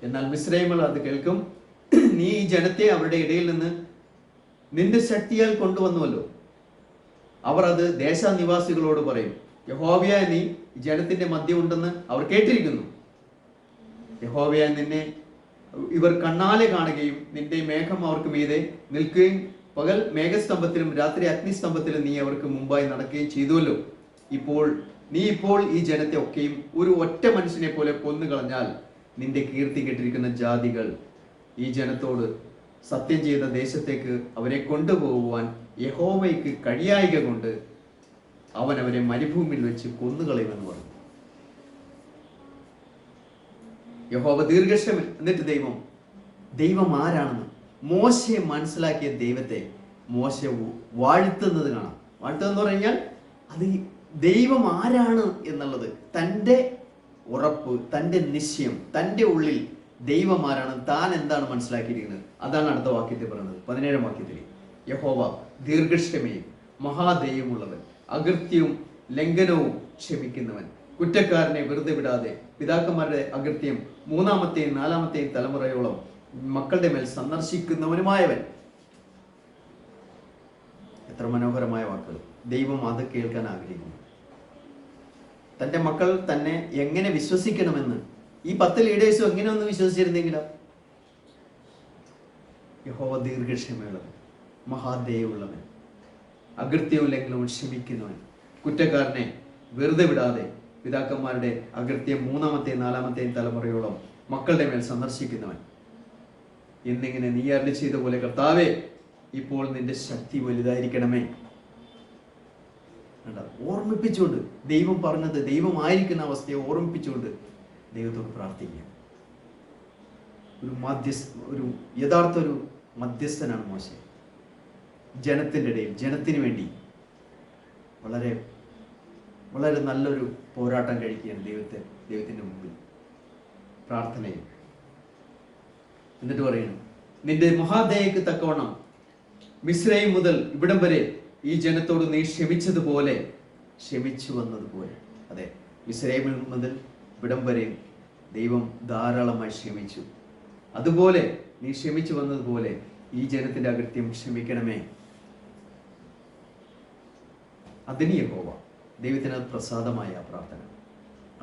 എന്നാൽ മിസ്രൈമിൽ അത് കേൾക്കും. നീ ഈ ജനത്തെ അവരുടെ ഇടയിൽ നിന്ന് നിന്റെ ശക്തിയാൽ കൊണ്ടുവന്നുവല്ലോ. അവർ അത് ദേശനിവാസികളോട് പറയും, യഹോവയായ നീ ജനത്തിന്റെ മധ്യം ഉണ്ടെന്ന് അവർ കേട്ടിരിക്കുന്നു. യഹോവയായ നിന്നെ ഇവർ കണ്ണാലെ കാണുകയും നിന്റെ മേഘം അവർക്ക് മീതെ നിൽക്കുകയും പകൽ മേഘസ്തംഭത്തിലും രാത്രി അഗ്നിസ്തംഭത്തിലും നീ അവർക്ക് മുമ്പായി നടക്കുകയും ചെയ്തുവല്ലോ. നീ ഇപ്പോൾ ഈ ജനത്തെ ഒക്കെയും ഒരു ഒറ്റ മനുഷ്യനെ പോലെ കൊന്നുകളഞ്ഞാൽ നിന്റെ കീർത്തി കേട്ടിരിക്കുന്ന ജാതികൾ ഈ ജനത്തോട് സത്യം ചെയ്ത ദേശത്തേക്ക് അവരെ കൊണ്ടുപോകുവാൻ യഹോവയ്ക്ക് കഴിയായിക കൊണ്ട് അവൻ അവരെ മരുഭൂമിയിൽ വെച്ച് കൊന്നുകളയുമെന്ന് പറഞ്ഞു. യഹോവ ദീർഘക്ഷമ. എന്നിട്ട് ദൈവം ആരാണെന്ന് മോശയെ മനസ്സിലാക്കിയ ദൈവത്തെ മോശ വാഴ്ത്തുന്നത് കാണാം. വാഴ്ത്തുന്നത് പറഞ്ഞാൽ അത് ദൈവം ആരാണ് എന്നുള്ളത്, തൻ്റെ ഉറപ്പ്, തൻ്റെ നിശ്ചയം, തൻ്റെ ഉള്ളിൽ ദൈവം ആരാണ്, താൻ എന്താണ് മനസ്സിലാക്കിയിരിക്കുന്നത്, അതാണ് അടുത്ത വാക്യത്തിൽ പറയുന്നത്. 17 വാക്യത്തിൽ യഹോവ ദീർഘക്ഷമയും മഹാദയവുമുള്ളവൻ, അകൃത്യവും ലംഘനവും ക്ഷമിക്കുന്നവൻ, കുറ്റക്കാരനെ വെറുതെ വിടാതെ പിതാക്കന്മാരുടെ അകൃത്യം 3-ാമത്തെയും 4-ാമത്തെയും തലമുറയോളം മക്കളുടെ മേൽ സന്ദർശിക്കുന്നവനുമായവൻ. എത്ര മനോഹരമായ വാക്കുകൾ. ദൈവം അത് കേൾക്കാൻ ആഗ്രഹിക്കുന്നു. തൻ്റെ മക്കൾ തന്നെ എങ്ങനെ വിശ്വസിക്കണമെന്ന് ഈ 10 ലീഡേഴ്സും എങ്ങനെ ഒന്ന് വിശ്വസിച്ചിരുന്നെങ്കിലോ. യഹോവ ദീർഘക്ഷമയുള്ളവൻ, മഹാദയവുള്ളവൻ, അകൃത്യവും ലംഘനവും ക്ഷമിക്കുന്നവൻ, കുറ്റക്കാരനെ വെറുതെ വിടാതെ പിതാക്കന്മാരുടെ അകൃത്യം 3-ാമത്തെയും 4-ാമത്തെയും തലമുറയോളം മക്കളുടെ മേൽ സന്ദർശിക്കുന്നവൻ എന്നിങ്ങനെ നീ അരുളി ചെയ്ത പോലെ കർത്താവേ, ഇപ്പോൾ നിന്റെ ശക്തി വലുതായിരിക്കണമേ. ഓർമ്മിപ്പിച്ചുകൊണ്ട് ദൈവം പറഞ്ഞത്, ദൈവമായിരിക്കുന്ന അവസ്ഥയെ ഓർമ്മിപ്പിച്ചുകൊണ്ട് ദൈവത്തോട് പ്രാർത്ഥിക്കുക. ഒരു യഥാർത്ഥ മധ്യസ്ഥനാണ് മോശ. ജനത്തിൻ്റെ ഇടയിൽ ജനത്തിന് വേണ്ടി വളരെ വളരെ നല്ലൊരു പോരാട്ടം കഴിക്കുകയാണ് ദൈവത്തിൻ്റെ മുമ്പിൽ പ്രാർത്ഥനയിൽ. എന്നിട്ട് പറയുന്നു, നിന്റെ മഹാദയക്ക് തക്കവണ്ണം മിസ്രയീം മുതൽ ഇവിടം വരെ ഈ ജനത്തോട് നീ ക്ഷമിച്ചതുപോലെ ക്ഷമിച്ചു വന്നതുപോലെ. അതെ, മിസ്രയീം മുതൽ ഇവിടം വരെ ദൈവം ധാരാളമായി ക്ഷമിച്ചു. അതുപോലെ നീ ക്ഷമിച്ചു വന്നതുപോലെ ഈ ജനത്തിന്റെ അകൃത്യം ക്ഷമിക്കണമേ. അതിന് യഹോവ, ദൈവത്തിന് പ്രസാദമായ പ്രാർത്ഥന,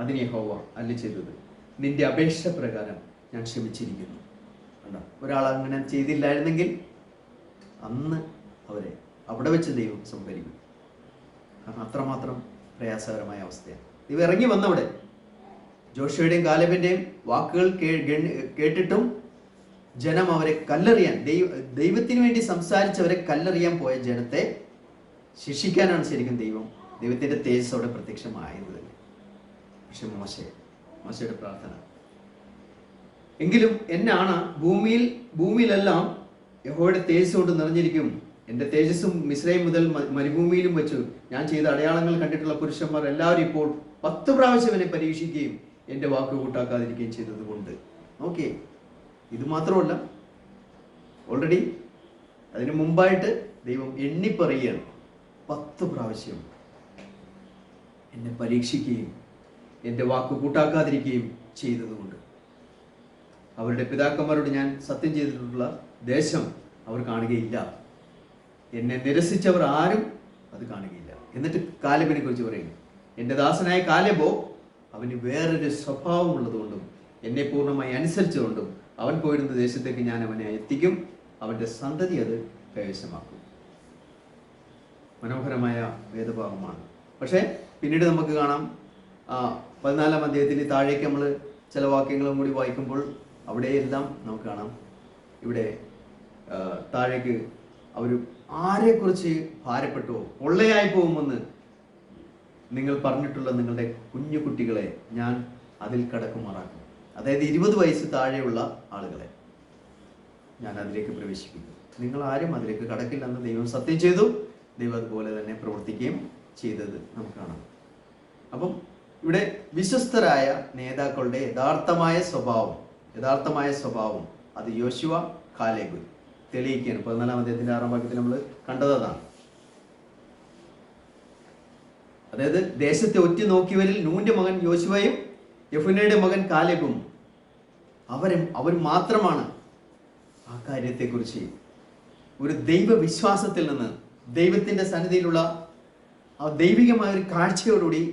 അതിന് യഹോവ അരുളി ചെയ്തത്, നിന്റെ അപേക്ഷ പ്രകാരം ഞാൻ ക്ഷമിച്ചിരിക്കുന്നു. ഒരാൾ അങ്ങനെ ചെയ്തില്ലായിരുന്നെങ്കിൽ അന്ന് അവരെ അവിടെ വെച്ച് ദൈവം സംഭരിക്കും. കാരണം അത്രമാത്രം പ്രയാസകരമായ അവസ്ഥയാണ്. ദൈവം ഇറങ്ങി വന്നവിടെ ജോഷുവയുടെയും കാലേബിന്റെയും വാക്കുകൾ കേട്ടിട്ടും ജനം അവരെ കല്ലെറിയാൻ, ദൈവത്തിന് വേണ്ടി സംസാരിച്ചവരെ കല്ലെറിയാൻ പോയ ജനത്തെ ശിക്ഷിക്കാനാണ് ശരിക്കും ദൈവത്തിന്റെ തേജസ് അവിടെ പ്രത്യക്ഷമായത് തന്നെ. പക്ഷെ മോശയുടെ പ്രാർത്ഥന, എങ്കിലും എന്നാണ് ഭൂമിയിലെല്ലാം യഹോവയുടെ തേജസ് കൊണ്ട് നിറഞ്ഞിരിക്കും. എൻ്റെ തേജസ്സും മിസ്രയീം മുതൽ മരുഭൂമിയിലും വെച്ചു ഞാൻ ചെയ്ത അടയാളങ്ങൾ കണ്ടിട്ടുള്ള പുരുഷന്മാർ എല്ലാവരും ഇപ്പോൾ 10 പ്രാവശ്യം എന്നെ പരീക്ഷിക്കുകയും എൻ്റെ വാക്ക് കൂട്ടാക്കാതിരിക്കുകയും ചെയ്തത് കൊണ്ട്. ഓക്കെ, ഇത് മാത്രമല്ല, ഓൾറെഡി അതിന് മുമ്പായിട്ട് ദൈവം എണ്ണിപ്പറയുകയാണ്, 10 പ്രാവശ്യം എന്നെ പരീക്ഷിക്കുകയും എൻ്റെ വാക്ക് കൂട്ടാക്കാതിരിക്കുകയും ചെയ്തതുകൊണ്ട് അവരുടെ പിതാക്കന്മാരോട് ഞാൻ സത്യം ചെയ്തിട്ടുള്ള ദേശം അവർ കാണുകയില്ല, എന്നെ നിരസിച്ചവർ ആരും അത് കാണുകയില്ല. എന്നിട്ട് കാലേബിനെ കുറിച്ച് പറയുന്നു, എൻ്റെ ദാസനായ കാലേബോ അവന് വേറൊരു സ്വഭാവം ഉള്ളതുകൊണ്ടും എന്നെ പൂർണ്ണമായി അനുസരിച്ചുകൊണ്ടും അവൻ പോയിരുന്ന ദേശത്തേക്ക് ഞാൻ അവനെ എത്തിക്കും, അവൻ്റെ സന്തതി അത് കൈവശമാക്കും. മനോഹരമായ വേദഭാഗമാണ്. പക്ഷേ പിന്നീട് നമുക്ക് കാണാം 14-ാം അധ്യായത്തിൽ താഴേക്ക് നമ്മൾ ചില വാക്യങ്ങളും കൂടി വായിക്കുമ്പോൾ അവിടെയെല്ലാം നമുക്ക് കാണാം, ഇവിടെ താഴേക്ക് അവർ ആരെക്കുറിച്ച് ഭാരപ്പെട്ടോ പൊള്ളയായി പോകുമെന്ന് നിങ്ങൾ പറഞ്ഞിട്ടുള്ള നിങ്ങളുടെ കുഞ്ഞു കുട്ടികളെ ഞാൻ അതിൽ കടക്കുമാറാക്കും. അതായത് 20 വയസ്സ് താഴെയുള്ള ആളുകളെ ഞാൻ അതിലേക്ക് പ്രവേശിപ്പിക്കും. നിങ്ങൾ ആരും അതിലേക്ക് കടക്കില്ലെന്ന് ദൈവം സത്യം ചെയ്തു. ദൈവം അതുപോലെ തന്നെ പ്രവർത്തിക്കുകയും ചെയ്തത് നമുക്ക് കാണാം. അപ്പം ഇവിടെ വിശ്വസ്തരായ നേതാക്കളുടെ യഥാർത്ഥമായ സ്വഭാവം അത് യോശുവ, കാലേബ് തെളിയിക്കുകയാണ്. 14-ാം അധ്യായത്തിന്റെ 6-ാം വാക്യത്തിൽ നമ്മൾ കണ്ടതാണ്. അതായത് ദേശത്തെ ഒറ്റ നോക്കിയവരിൽ നൂന്റെ മകൻ യോശുവയും യെഫുന്നയുടെ മകൻ കാലേബും അവർ മാത്രമാണ് ആ കാര്യത്തെക്കുറിച്ച് ഒരു ദൈവവിശ്വാസത്തിൽ നിന്ന്, ദൈവത്തിന്റെ സന്നിധിയിലുള്ള ആ ദൈവികമായ ഒരു കാഴ്ചയോടുകൂടി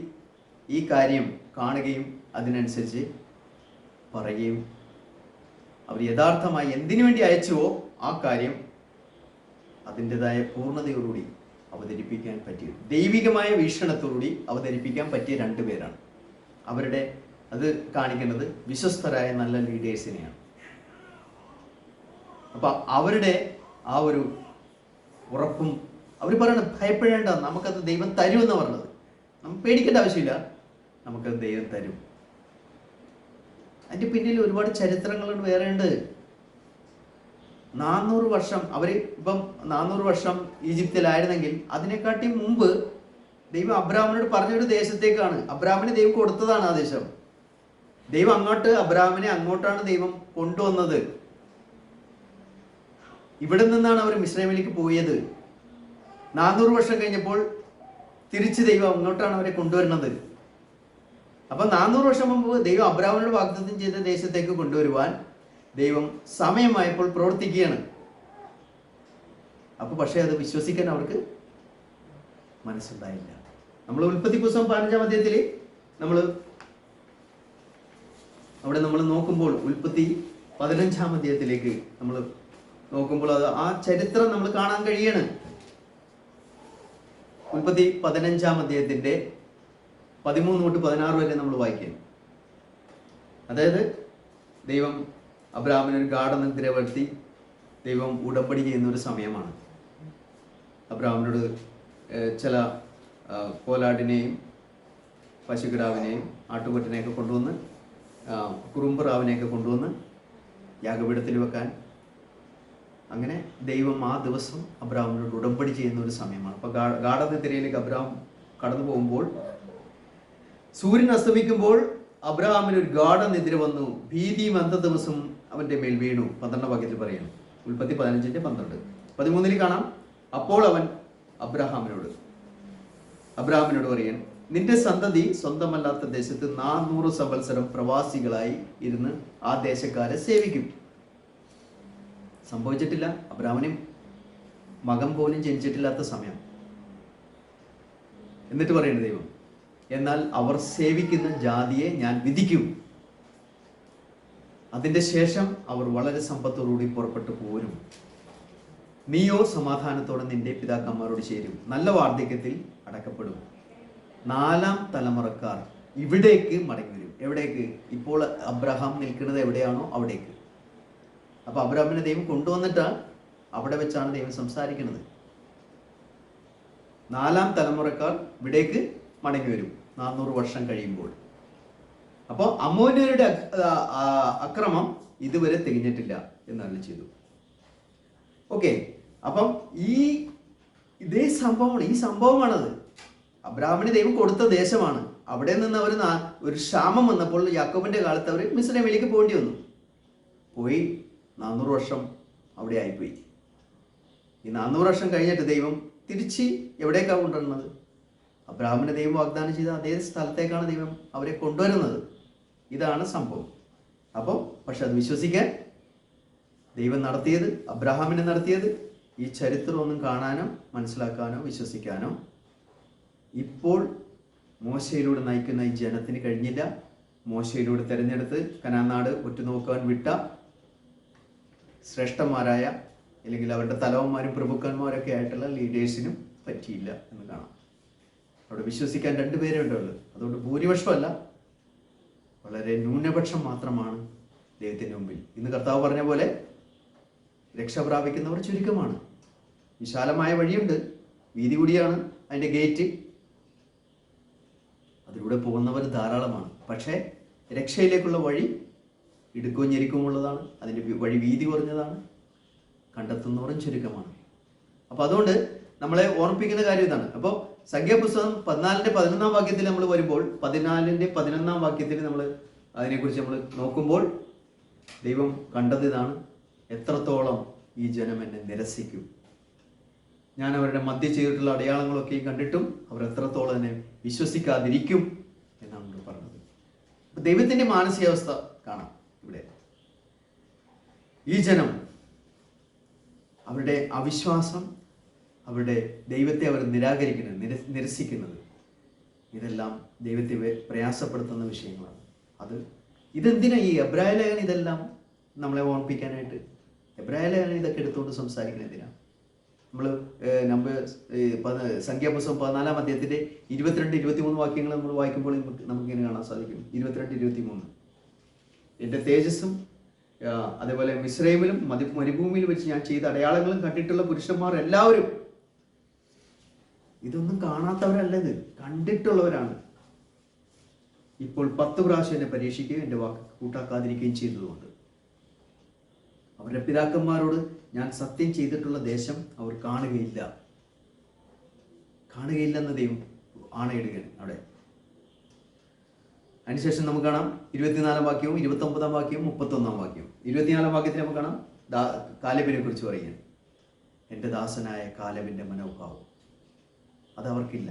ഈ കാര്യം കാണുകയും അതിനനുസരിച്ച് പറയുകയും അവർ യഥാർത്ഥമായി എന്തിനു വേണ്ടി അയച്ചുവോ ആ കാര്യം അതിൻ്റെതായ പൂർണ്ണതയോടുകൂടി അവതരിപ്പിക്കാൻ പറ്റിയ, ദൈവികമായ വീക്ഷണത്തോടുകൂടി അവതരിപ്പിക്കാൻ പറ്റിയ രണ്ടുപേരാണ്. അവരുടെ അത് കാണിക്കുന്നത് വിശ്വസ്തരായ നല്ല ലീഡേഴ്സിനെയാണ്. അപ്പം അവരുടെ ആ ഒരു ഉറപ്പും, അവർ പറയണത് ഭയപ്പെടേണ്ട, നമുക്കത് ദൈവം തരുമെന്ന് പറഞ്ഞത്, നമുക്ക് പേടിക്കേണ്ട ആവശ്യമില്ല, നമുക്കത് ദൈവം തരും. അതിൻ്റെ പിന്നിൽ ഒരുപാട് ചരിത്രങ്ങൾ വേറെ ഉണ്ട്. 400 വർഷം ഇപ്പം 400 വർഷം ഈജിപ്തിലായിരുന്നെങ്കിൽ അതിനെക്കാട്ടി മുമ്പ് ദൈവം അബ്രാഹാമിനോട് പറഞ്ഞൊരു ദേശത്തേക്കാണ്. അബ്രാഹാമിന് ദൈവം കൊടുത്തതാണ് ആ ദേശം. ദൈവം അബ്രാഹാമിനെ അങ്ങോട്ടാണ് ദൈവം കൊണ്ടുവന്നത്. ഇവിടെ നിന്നാണ് അവർ മിസ്രൈമിലേക്ക് പോയത്. 400 വർഷം കഴിഞ്ഞപ്പോൾ തിരിച്ച് ദൈവം അങ്ങോട്ടാണ് അവരെ കൊണ്ടുവരുന്നത്. അപ്പൊ 400 വർഷം മുമ്പ് ദൈവം അബ്രാഹാമിനോട് വാഗ്ദത്തം ചെയ്ത ദേശത്തേക്ക് കൊണ്ടുവരുവാൻ ദൈവം സമയമായപ്പോൾ പ്രവർത്തിക്കുകയാണ്. അപ്പൊ പക്ഷെ അത് വിശ്വസിക്കാൻ അവർക്ക് മനസ്സുണ്ടായില്ല. നമ്മൾ ഉൽപ്പത്തി പുസ്തകം 15-ാം അധ്യായത്തിൽ നമ്മൾ നോക്കുമ്പോൾ, ഉൽപ്പത്തി 15-ാം അധ്യായത്തിലേക്ക് നമ്മൾ നോക്കുമ്പോൾ അത് ആ ചരിത്രം നമ്മൾ കാണാൻ കഴിയാണ്. ഉൽപ്പത്തി 15-ാം അധ്യായത്തിന്റെ 13 തൊട്ട് 16 വരെ നമ്മൾ വായിക്കാം. അതായത് ദൈവം അബ്രാഹാമിന് ഒരു ഗാഠനിദ്ര വരുത്തി ദൈവം ഉടമ്പടി ചെയ്യുന്ന ഒരു സമയമാണ്. അബ്രാഹാമിനോട് ചില കോലാടിനെയും പശുക്കിടാവിനെയും ആട്ടുകൊറ്റനെയൊക്കെ കൊണ്ടുവന്ന്, കുറുമ്പറാവിനെയൊക്കെ കൊണ്ടുവന്ന് യാഗപീഠത്തിൽ വെക്കാൻ, അങ്ങനെ ദൈവം ആ ദിവസം അബ്രാഹാമിനോട് ഉടമ്പടി ചെയ്യുന്ന ഒരു സമയമാണ്. അപ്പോൾ ഗാഠനിദ്രയിലേക്ക് അബ്രാഹാം കടന്നു പോകുമ്പോൾ, സൂര്യൻ അസ്തമിക്കുമ്പോൾ അബ്രാഹാമിന് ഒരു ഗാഠനിദ്ര വന്നു, ഭീതിയും അന്ധദിവസം അവന്റെ മേൽ വീണു. 12-ാം വാക്യത്തിൽ പറയുന്നു. ഉൽപ്പത്തി 15-12. 13 കാണാം. അപ്പോൾ അവൻ അബ്രാഹാമിനോട് പറയാൻ, നിന്റെ സന്തതി സ്വന്തമല്ലാത്ത ദേശത്ത് 400 സംവത്സരം പ്രവാസികളായി ഇരുന്ന് ആ ദേശക്കാരെ സേവിക്കും. സംഭവിച്ചിട്ടില്ല. അബ്രാഹാമിന് മകൻ പോലും ജനിച്ചിട്ടില്ലാത്ത സമയം. എന്നിട്ട് പറയുന്നത് ദൈവം, എന്നാൽ അവർ സേവിക്കുന്ന ജാതിയെ ഞാൻ വിധിക്കും. അതിന്റെ ശേഷം അവർ വളരെ സമ്പത്തോടുകൂടി പുറപ്പെട്ടു പോരും. നീയോ സമാധാനത്തോടെ നിന്റെ പിതാക്കന്മാരോട് ചേരും, നല്ല വാർദ്ധക്യത്തിൽ അടക്കപ്പെടും. 4-ാം തലമുറക്കാർ ഇവിടേക്ക് മടങ്ങി വരും. എവിടേക്ക്? ഇപ്പോൾ അബ്രഹാം നിൽക്കുന്നത് എവിടെയാണോ അവിടേക്ക്. അപ്പൊ അബ്രഹാമിനെ ദൈവം കൊണ്ടുവന്നിട്ട് അവിടെ വെച്ചാണ് ദൈവം സംസാരിക്കുന്നത്. 4-ാം തലമുറക്കാർ ഇവിടേക്ക് മടങ്ങി വരും 400 വർഷം കഴിയുമ്പോൾ. അപ്പോൾ അമ്മോന്യരുടെ അക്രമം ഇതുവരെ തികഞ്ഞിട്ടില്ല എന്നല്ല ചെയ്തു. ഓക്കെ, അപ്പം ഇതേ സംഭവമാണ്, ഈ സംഭവമാണത്. അബ്രാഹാമിന് ദൈവം കൊടുത്ത ദേശമാണ്. അവിടെ നിന്ന് അവർ ഒരു ക്ഷാമം വന്നപ്പോൾ യാക്കോബിന്റെ കാലത്ത് അവർ മിസ്രൈമിലേക്ക് പോകേണ്ടി വന്നു. പോയി 400 വർഷം അവിടെ ആയിപ്പോയി. ഈ 400 വർഷം കഴിഞ്ഞിട്ട് ദൈവം തിരിച്ച് എവിടേക്കാണ് കൊണ്ടുവരുന്നത്? അബ്രാഹാമിന് ദൈവം വാഗ്ദാനം ചെയ്ത അതേ സ്ഥലത്തേക്കാണ് ദൈവം അവരെ കൊണ്ടുവരുന്നത്. ഇതാണ് സംഭവം. അപ്പോൾ പക്ഷെ അത് വിശ്വസിക്കാൻ ദൈവം നടത്തിയത്, അബ്രാഹാമിനെ നടത്തിയത്, ഈ ചരിത്രമൊന്നും കാണാനോ മനസ്സിലാക്കാനോ വിശ്വസിക്കാനോ ഇപ്പോൾ മോശയിലൂടെ നയിക്കുന്ന ഈ ജനത്തിന് കഴിഞ്ഞില്ല. മോശയിലൂടെ തിരഞ്ഞെടുത്ത് കനാൻ നാട് ഉറ്റുനോക്കാൻ വിട്ട ശ്രേഷ്ഠന്മാരായ, അല്ലെങ്കിൽ അവരുടെ തലവന്മാരും പ്രഭുക്കന്മാരൊക്കെ ആയിട്ടുള്ള ലീഡേഴ്സിനും പറ്റിയില്ല എന്ന് കാണാം. അവിടെ വിശ്വസിക്കാൻ 2 പേരേ ഉള്ളൂ. അതുകൊണ്ട് ഭൂരിപക്ഷമല്ല, വളരെ ന്യൂനപക്ഷം മാത്രമാണ് ദൈവത്തിന് മുമ്പിൽ. ഇന്ന് കർത്താവ് പറഞ്ഞ പോലെ രക്ഷ പ്രാപിക്കുന്നവർ ചുരുക്കമാണ്. വിശാലമായ വഴിയുണ്ട്, വീതി കൂടിയാണ് അതിൻ്റെ ഗേറ്റ്, അതിലൂടെ പോകുന്നവർ ധാരാളമാണ്. പക്ഷേ രക്ഷയിലേക്കുള്ള വഴി ഇടുക്കവും ഞെരുക്കമുള്ളതാണ്, അതിൻ്റെ വഴി വീതി കുറഞ്ഞതാണ്, കണ്ടെത്തുന്നവരും ചുരുക്കമാണ്. അപ്പോൾ അതുകൊണ്ട് നമ്മളെ ഓർമ്മിപ്പിക്കുന്ന കാര്യം ഇതാണ്. അപ്പോൾ സംഖ്യാപുസ്തകം 14-ന്റെ 11-ാം വാക്യത്തിൽ നമ്മൾ വരുമ്പോൾ, 14-ന്റെ 11-ാം വാക്യത്തിൽ നമ്മൾ അതിനെക്കുറിച്ച് നമ്മൾ നോക്കുമ്പോൾ ദൈവം കണ്ടത് ഇതാണ്: എത്രത്തോളം ഈ ജനം എന്നെ നിരസിക്കും, ഞാൻ അവരുടെ മധ്യ ചെയ്തിട്ടുള്ള അടയാളങ്ങളൊക്കെയും കണ്ടിട്ടും അവർ എത്രത്തോളം എന്നെ വിശ്വസിക്കാതിരിക്കും എന്നാണ് നമ്മൾ പറഞ്ഞത്. അപ്പൊ ദൈവത്തിന്റെ മാനസികാവസ്ഥ കാണാം ഇവിടെ. ഈ ജനം അവരുടെ അവിശ്വാസം, അവരുടെ ദൈവത്തെ അവർ നിരസിക്കുന്നത്, ഇതെല്ലാം ദൈവത്തെ പ്രയാസപ്പെടുത്തുന്ന വിഷയങ്ങളാണ്. ഇതെന്തിനാ ഈ എബ്രായ ലേഖനം ഇതെല്ലാം നമ്മളെ ഓർമ്മിപ്പിക്കാനായിട്ട്? എബ്രായ ലേഖനം ഇതൊക്കെ എടുത്തുകൊണ്ട് സംസാരിക്കുന്നത് എന്തിനാണ്? നമ്മൾ സംഖ്യാപുസ്തകം 14-ാം അധ്യായത്തിൻ്റെ 22-23 വാക്യങ്ങൾ നമ്മൾ വായിക്കുമ്പോൾ നമുക്കിങ്ങനെ കാണാൻ സാധിക്കും. 22-23 എൻ്റെ തേജസ്സും അതേപോലെ മിസ്രൈമിലും മരുഭൂമിയിൽ വെച്ച് ഞാൻ ചെയ്ത അടയാളങ്ങളും കണ്ടിട്ടുള്ള പുരുഷന്മാർ എല്ലാവരും, ഇതൊന്നും കാണാത്തവരല്ലത്, കണ്ടിട്ടുള്ളവരാണ്. ഇപ്പോൾ 10 പ്രാവശ്യം എന്നെ പരീക്ഷിക്കുകയും എൻ്റെ വാക്ക് കൂട്ടാക്കാതിരിക്കുകയും ചെയ്തതുകൊണ്ട് അവരുടെ പിതാക്കന്മാരോട് ഞാൻ സത്യം ചെയ്തിട്ടുള്ള ദേശം അവർ കാണുകയില്ലെന്ന് ദൈവം ആണയിടുകയാണ് അവിടെ. അതിനുശേഷം നമുക്ക് കാണാം 24-ാം വാക്യവും 29-ാം വാക്യവും 31-ാം വാക്യവും. 24-ാം വാക്യത്തിൽ നമുക്ക് കാണാം കാലേബിനെ കുറിച്ച് പറയുക, എൻ്റെ ദാസനായ കാലേബിൻ്റെ മനോഭാവം അതവർക്കില്ല.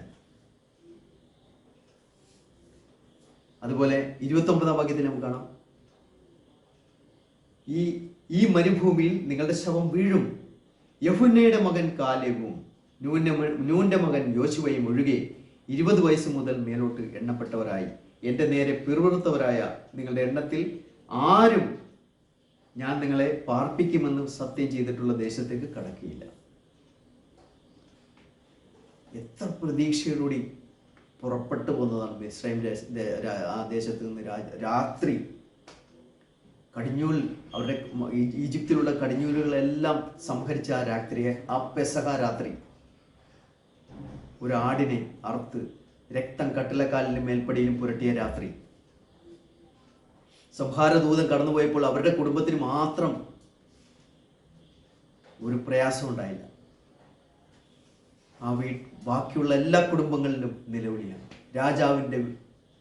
അതുപോലെ 29-ാം വാക്യത്തിൽ നമുക്ക് കാണാം, ഈ മരുഭൂമിയിൽ നിങ്ങളുടെ ശവം വീഴും, യെഫുന്നയുടെ മകൻ കാലേബും നൂന്റെ മകൻ യോശുവയും ഒഴികെ 20 വയസ്സ് മുതൽ മേലോട്ട് എണ്ണപ്പെട്ടവരായി എൻ്റെ നേരെ പിറുപിറുത്തവരായ നിങ്ങളുടെ എണ്ണത്തിൽ ആരും ഞാൻ നിങ്ങളെ പാർപ്പിക്കുമെന്ന് സത്യം ചെയ്തിട്ടുള്ള ദേശത്തേക്ക് കടക്കുകയില്ല. എത്ര പ്രതീക്ഷയോടുകൂടി പുറപ്പെട്ടു പോകുന്നതാണ് മിസ്രൈം ആ ദേശത്ത് നിന്ന്. രാത്രി കടിഞ്ഞൂൽ, അവരുടെ ഈജിപ്തിലുള്ള കടിഞ്ഞൂലുകളെല്ലാം സംഹരിച്ച ആ രാത്രിയെ, ആ പെസഹ രാത്രി, ഒരു ആടിനെ അറുത്ത് രക്തം കട്ടിലക്കാലിലും മേൽപ്പടിയിലും പുരട്ടിയ രാത്രി, സംഹാരദൂതൻ കടന്നുപോയപ്പോൾ അവരുടെ കുടുംബത്തിന് മാത്രം ഒരു പ്രയാസം ഉണ്ടായില്ല. ബാക്കിയുള്ള എല്ലാ കുടുംബങ്ങളിലും നിലവിളിയാണ്. രാജാവിൻ്റെ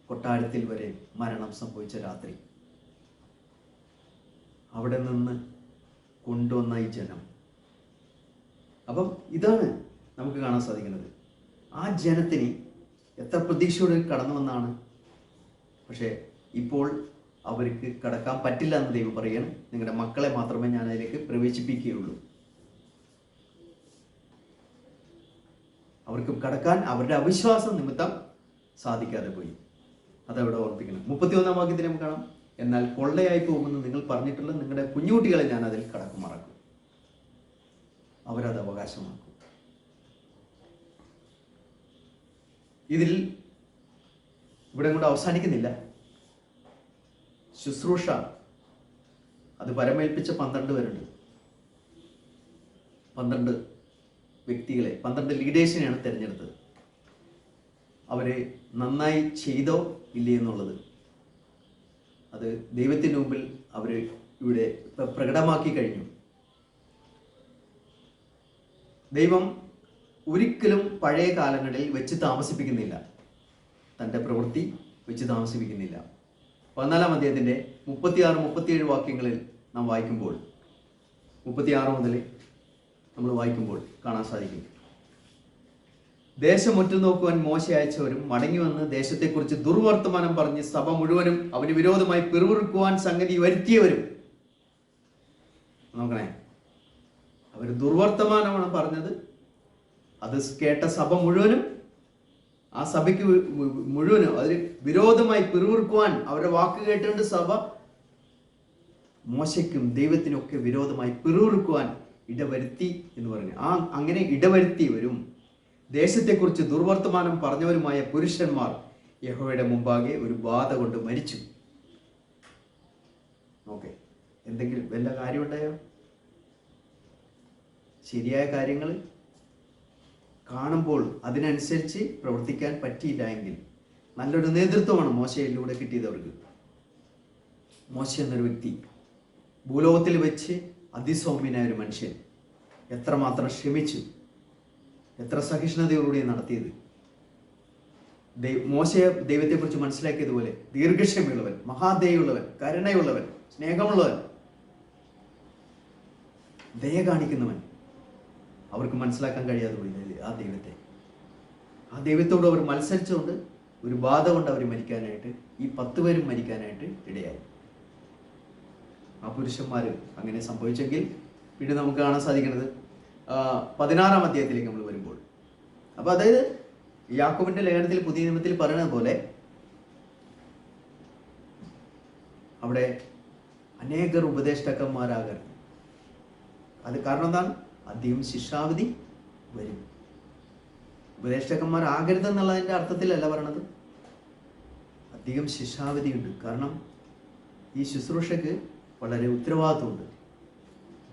കൊട്ടാരത്തിൽ വരെ മരണം സംഭവിച്ച രാത്രി, അവിടെ നിന്ന് കൊണ്ടുവന്ന ഈ ജനം. അപ്പം ഇതാണ് നമുക്ക് കാണാൻ സാധിക്കുന്നത്. ആ ജനത്തിന് എത്ര പ്രതീക്ഷയോടെ കടന്നു വന്നാണ്. പക്ഷേ ഇപ്പോൾ അവർക്ക് കടക്കാൻ പറ്റില്ല എന്ന് ദൈവം പറയണം. നിങ്ങളുടെ മക്കളെ മാത്രമേ ഞാൻ അതിലേക്ക് പ്രവേശിപ്പിക്കുകയുള്ളൂ. അവർക്ക് കടക്കാൻ അവരുടെ അവിശ്വാസം നിമിത്തം സാധിക്കാതെ പോയി. അതവിടെ ഓർപ്പിക്കണം. 31-ാം വാക്യത്തിൽ നമുക്ക് കാണാം, എന്നാൽ കൊള്ളയായി പോകുമെന്ന് നിങ്ങൾ പറഞ്ഞിട്ടുള്ള നിങ്ങളുടെ കുഞ്ഞുകുട്ടികളെ ഞാൻ അതിൽ കടക്കുമറക്കും, അവരത് അവകാശമാക്കും. ഇതിൽ ഇവിടെ കൊണ്ട് അവസാനിക്കുന്നില്ല. ശുശ്രൂഷ അത് പരമേൽപ്പിച്ച 12 പേരുണ്ട്. 12 വ്യക്തികളെ, 12 ലീഡേഴ്സിനെയാണ് തിരഞ്ഞെടുത്തത്. അവരെ നന്നായി ചെയ്തോ ഇല്ലേ എന്നുള്ളത് അത് ദൈവത്തിൻ്റെ മുമ്പിൽ അവർ ഇവിടെ പ്രകടമാക്കി കഴിഞ്ഞു. ദൈവം ഒരിക്കലും പഴയ കാലങ്ങളിൽ വെച്ച് താമസിപ്പിക്കുന്നില്ല, തൻ്റെ പ്രവൃത്തി വെച്ച് താമസിപ്പിക്കുന്നില്ല. 14-ാം അധ്യായത്തിൻ്റെ 36-37 വാക്യങ്ങളിൽ നാം വായിക്കുമ്പോൾ, 36 മുതൽ നമ്മൾ വായിക്കുമ്പോൾ കാണാൻ സാധിക്കും, ദേശം ഒറ്റുനോക്കുവാൻ മോശ അയച്ചവരും മടങ്ങി വന്ന് ദേശത്തെക്കുറിച്ച് ദുർവർത്തമാനം പറഞ്ഞ് സഭ മുഴുവനും അവന് വിരോധമായി പിറുപിറുക്കുവാൻ സംഗതി വരുത്തിയവരും. നോക്കണേ, അവർ ദുർവർത്തമാനമാണ് പറഞ്ഞത്. അത് കേട്ട സഭ മുഴുവനും, ആ സഭയ്ക്ക് മുഴുവനും അതിന് വിരോധമായി പിറുപിറുക്കുവാൻ, അവരുടെ വാക്ക് കേട്ടുകൊണ്ട് സഭ മോശയ്ക്കും ദൈവത്തിനൊക്കെ വിരോധമായി പിറുപിറുക്കുവാൻ ഇടവരുത്തി എന്ന് പറഞ്ഞു. അങ്ങനെ ഇടവരുത്തിയവരും ദേശത്തെക്കുറിച്ച് ദുർവർത്തമാനം പറഞ്ഞവരുമായ പുരുഷന്മാർ യഹോവയുടെ മുമ്പാകെ ഒരു ബാധ കൊണ്ട് മരിച്ചു. ഓക്കെ, എന്തെങ്കിലും വല്ല കാര്യമുണ്ടായോ? ശരിയായ കാര്യങ്ങൾ കാണുമ്പോൾ അതിനനുസരിച്ച് പ്രവർത്തിക്കാൻ പറ്റിയില്ല എങ്കിൽ, നല്ലൊരു നേതൃത്വമാണ് മോശയിലൂടെ കിട്ടിയത് അവർക്ക്. മോശ എന്നൊരു വ്യക്തി, ഭൂലോകത്തിൽ വെച്ച് അതിസൗമ്യനായ ഒരു മനുഷ്യൻ, എത്രമാത്രം ക്ഷമിച്ചു, എത്ര സഹിഷ്ണുതയോടുകൂടി നടത്തിയത്. മോശയെ ദൈവത്തെക്കുറിച്ച് മനസ്സിലാക്കിയതുപോലെ ദീർഘക്ഷമയുള്ളവൻ, മഹാദയുള്ളവൻ, കരുണയുള്ളവൻ, സ്നേഹമുള്ളവൻ, ദയ കാണിക്കുന്നവൻ. അവർക്ക് മനസ്സിലാക്കാൻ കഴിയാതെ പോയി ആ ദൈവത്തോട് അവർ മത്സരിച്ചുകൊണ്ട് ഒരു ബാധ കൊണ്ട് അവർ മരിക്കാനായിട്ട്, ഈ 10 പേരും മരിക്കാനായിട്ട് ഇടയായി. ആ പുരുഷന്മാർ അങ്ങനെ സംഭവിച്ചെങ്കിൽ പിന്നെ നമുക്ക് കാണാൻ സാധിക്കുന്നത് 16-ാം അധ്യായത്തിലേക്ക് നമ്മൾ വരും. അപ്പൊ അതായത് യാക്കോബിന്റെ ലേഖനത്തിൽ പുതിയ നിയമത്തിൽ പറയുന്നത് പോലെ അവിടെ അനേകർ ഉപദേഷ്ടാക്കന്മാരാകരുത്. അത് കാരണം എന്താണ്? അധികം ശിക്ഷാവിധി വരും. ഉപദേഷ്ടാക്കന്മാരാകരുതെന്നുള്ളതിൻ്റെ അർത്ഥത്തിലല്ല പറയണത്, അധികം ശിക്ഷാവിധിയുണ്ട്. കാരണം ഈ ശുശ്രൂഷയ്ക്ക് വളരെ ഉത്തരവാദിത്വമുണ്ട്.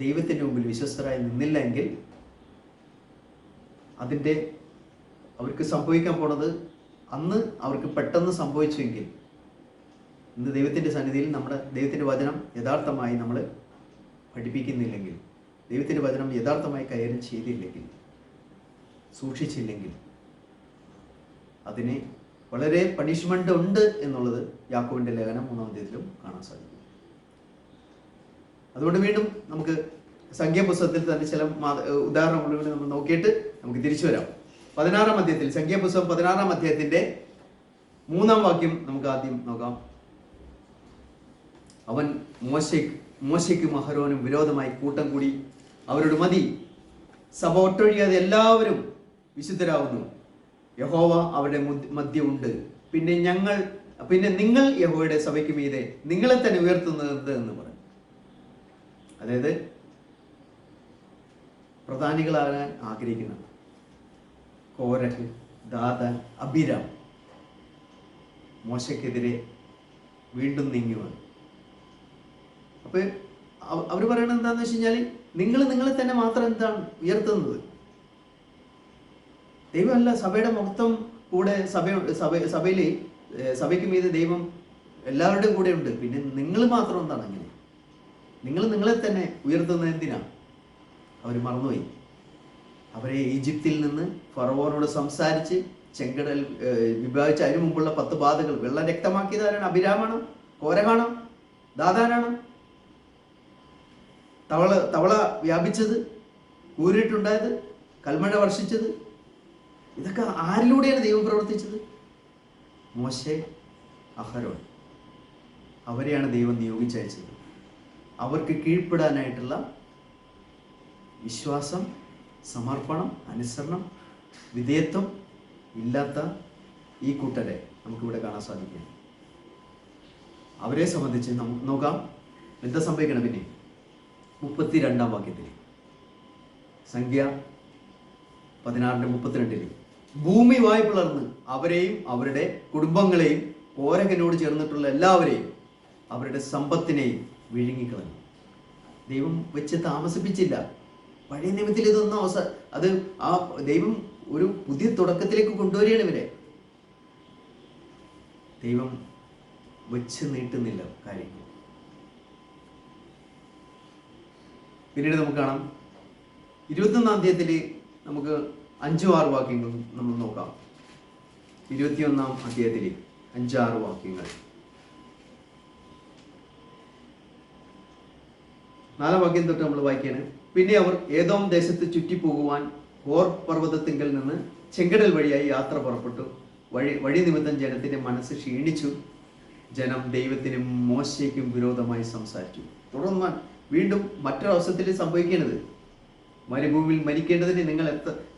ദൈവത്തിൻ്റെ മുമ്പിൽ വിശ്വസ്തരായി നിന്നില്ലെങ്കിൽ അതിൻ്റെ അവർക്ക് സംഭവിക്കാൻ പോണത്, അന്ന് അവർക്ക് പെട്ടെന്ന് സംഭവിച്ചുവെങ്കിൽ, ഇന്ന് ദൈവത്തിൻ്റെ സന്നിധിയിൽ നമ്മുടെ ദൈവത്തിൻ്റെ വചനം യഥാർത്ഥമായി നമ്മൾ പഠിപ്പിക്കുന്നില്ലെങ്കിൽ, ദൈവത്തിൻ്റെ വചനം യഥാർത്ഥമായി കൈകാര്യം ചെയ്തില്ലെങ്കിൽ, സൂക്ഷിച്ചില്ലെങ്കിൽ, അതിന് വളരെ പണിഷ്മെൻ്റ് ഉണ്ട് എന്നുള്ളത് യാക്കോബിൻ്റെ ലേഖനം 3-ാം അധ്യായത്തിലും കാണാൻ സാധിക്കും. അതുകൊണ്ട് വീണ്ടും നമുക്ക് സംഖ്യാപുസ്തകത്തിൽ തന്നെ ചില ഉദാഹരണങ്ങൾ നമ്മൾ നോക്കിയിട്ട് നമുക്ക് തിരിച്ചു വരാം. 16-ാം അധ്യായത്തിൽ, സംഖ്യാപുസ്തകം 16-ാം അധ്യായത്തിൻ്റെ 3-ാം വാക്യം നമുക്ക് ആദ്യം നോക്കാം. അവൻ മോശയ്ക്കും അഹരോനും വിരോധമായി കൂട്ടം കൂടി അവരോട് മതി, സഭ ഒട്ടൊഴിയാതെ എല്ലാവരും വിശുദ്ധരാകുന്നു, യഹോവ അവരുടെ മധ്യമുണ്ട്, പിന്നെ നിങ്ങൾ യഹോവയുടെ സഭയ്ക്ക് മീതെ നിങ്ങളെ തന്നെ ഉയർത്തുന്നത് എന്ന് പറഞ്ഞു. അതായത് പ്രധാനികളാകാൻ ആഗ്രഹിക്കുന്ന കോരഹ്, ദാതാൻ, അബിരാം മോശയ്ക്കെതിരെ വീണ്ടും നീങ്ങുവാണ്. അപ്പൊ അവർ പറയണത് എന്താന്ന് വെച്ച് കഴിഞ്ഞാൽ, നിങ്ങളെ തന്നെ മാത്രം എന്താണ് ഉയർത്തുന്നത്? ദൈവമല്ല, സഭയുടെ മൊത്തം കൂടെ സഭയ്ക്ക് മീതെ ദൈവം എല്ലാവരുടെയും കൂടെ ഉണ്ട്. പിന്നെ നിങ്ങൾ മാത്രം എന്താണ് അങ്ങനെ? നിങ്ങളെ തന്നെ ഉയർത്തുന്നത് എന്തിനാണ്? അവർ മറന്നുപോയി. അവരെ ഈജിപ്തിൽ നിന്ന് ഫറവോനോട് സംസാരിച്ച് ചെങ്കടൽ വിഭാഗിച്ച് അതിനു മുമ്പുള്ള 10 ബാധകൾ വെള്ളം രക്തമാക്കിയത് ആരാണ്? അബിരാമാണോ? കോരഹാണോ? ദാതാനാണോ? തവള വ്യാപിച്ചത്, കൂരിട്ടുണ്ടായത്, കൽമഴ വർഷിച്ചത്, ഇതൊക്കെ ആരിലൂടെയാണ് ദൈവം പ്രവർത്തിച്ചത്? മോശെ, അഹരോൻ, അവരെയാണ് ദൈവം നിയോഗിച്ചയച്ചത്. അവർക്ക് കീഴ്പ്പെടാനായിട്ടുള്ള വിശ്വാസം, സമർപ്പണം, അനുസരണം, വിധേയത്വം ഇല്ലാത്ത ഈ കൂട്ടരെ നമുക്കിവിടെ കാണാൻ സാധിക്കും. അവരെ സംബന്ധിച്ച് നമുക്ക് നോക്കാം എന്താ സംഭവിക്കണം. പിന്നെ 32-ാം വാക്യത്തിൽ, സംഖ്യ 16:32, ഭൂമി വായ് പിളർന്ന് അവരെയും അവരുടെ കുടുംബങ്ങളെയും കോരഹനോട് ചേർന്നിട്ടുള്ള എല്ലാവരെയും അവരുടെ സമ്പത്തിനെയും വിഴുങ്ങിക്കളഞ്ഞു. ദൈവം വെച്ച് താമസിപ്പിച്ചില്ല. പഴയ നിയമത്തിൽ ഇതൊന്നും അത് ആ ദൈവം ഒരു പുതിയ തുടക്കത്തിലേക്ക് കൊണ്ടുവരികയാണ് ഇവരെ. ദൈവം വെച്ച് നീട്ടുന്നില്ല കാര്യങ്ങൾ. പിന്നീട് നമുക്ക് കാണാം 21-ാം അധ്യായത്തിൽ നമുക്ക് 5-6 വാക്യങ്ങൾ നമ്മൾ നോക്കാം. 21-ാം അധ്യായത്തിൽ 5-6 വാക്യങ്ങൾ. 4-ാം വാക്യം തൊട്ട് നമ്മൾ വായിക്കുകയാണ്. പിന്നെ അവർ ഏദോം ദേശത്ത് ചുറ്റിപ്പോകുവാൻ ഹോർ പർവ്വതത്തിങ്കൽ നിന്ന് ചെങ്കടൽ വഴിയായി യാത്ര പുറപ്പെട്ടു. വഴി നിമിത്തം ജനത്തിന്റെ മനസ്സ് ക്ഷീണിച്ചു. ജനം ദൈവത്തിനും മോശയ്ക്കും വിരോധമായി സംസാരിച്ചു. തുടർന്ന് വീണ്ടും മറ്റൊരവസരത്തിൽ സംഭവിക്കുന്നത്, മരുഭൂമിയിൽ മരിക്കേണ്ടതിന് നിങ്ങൾ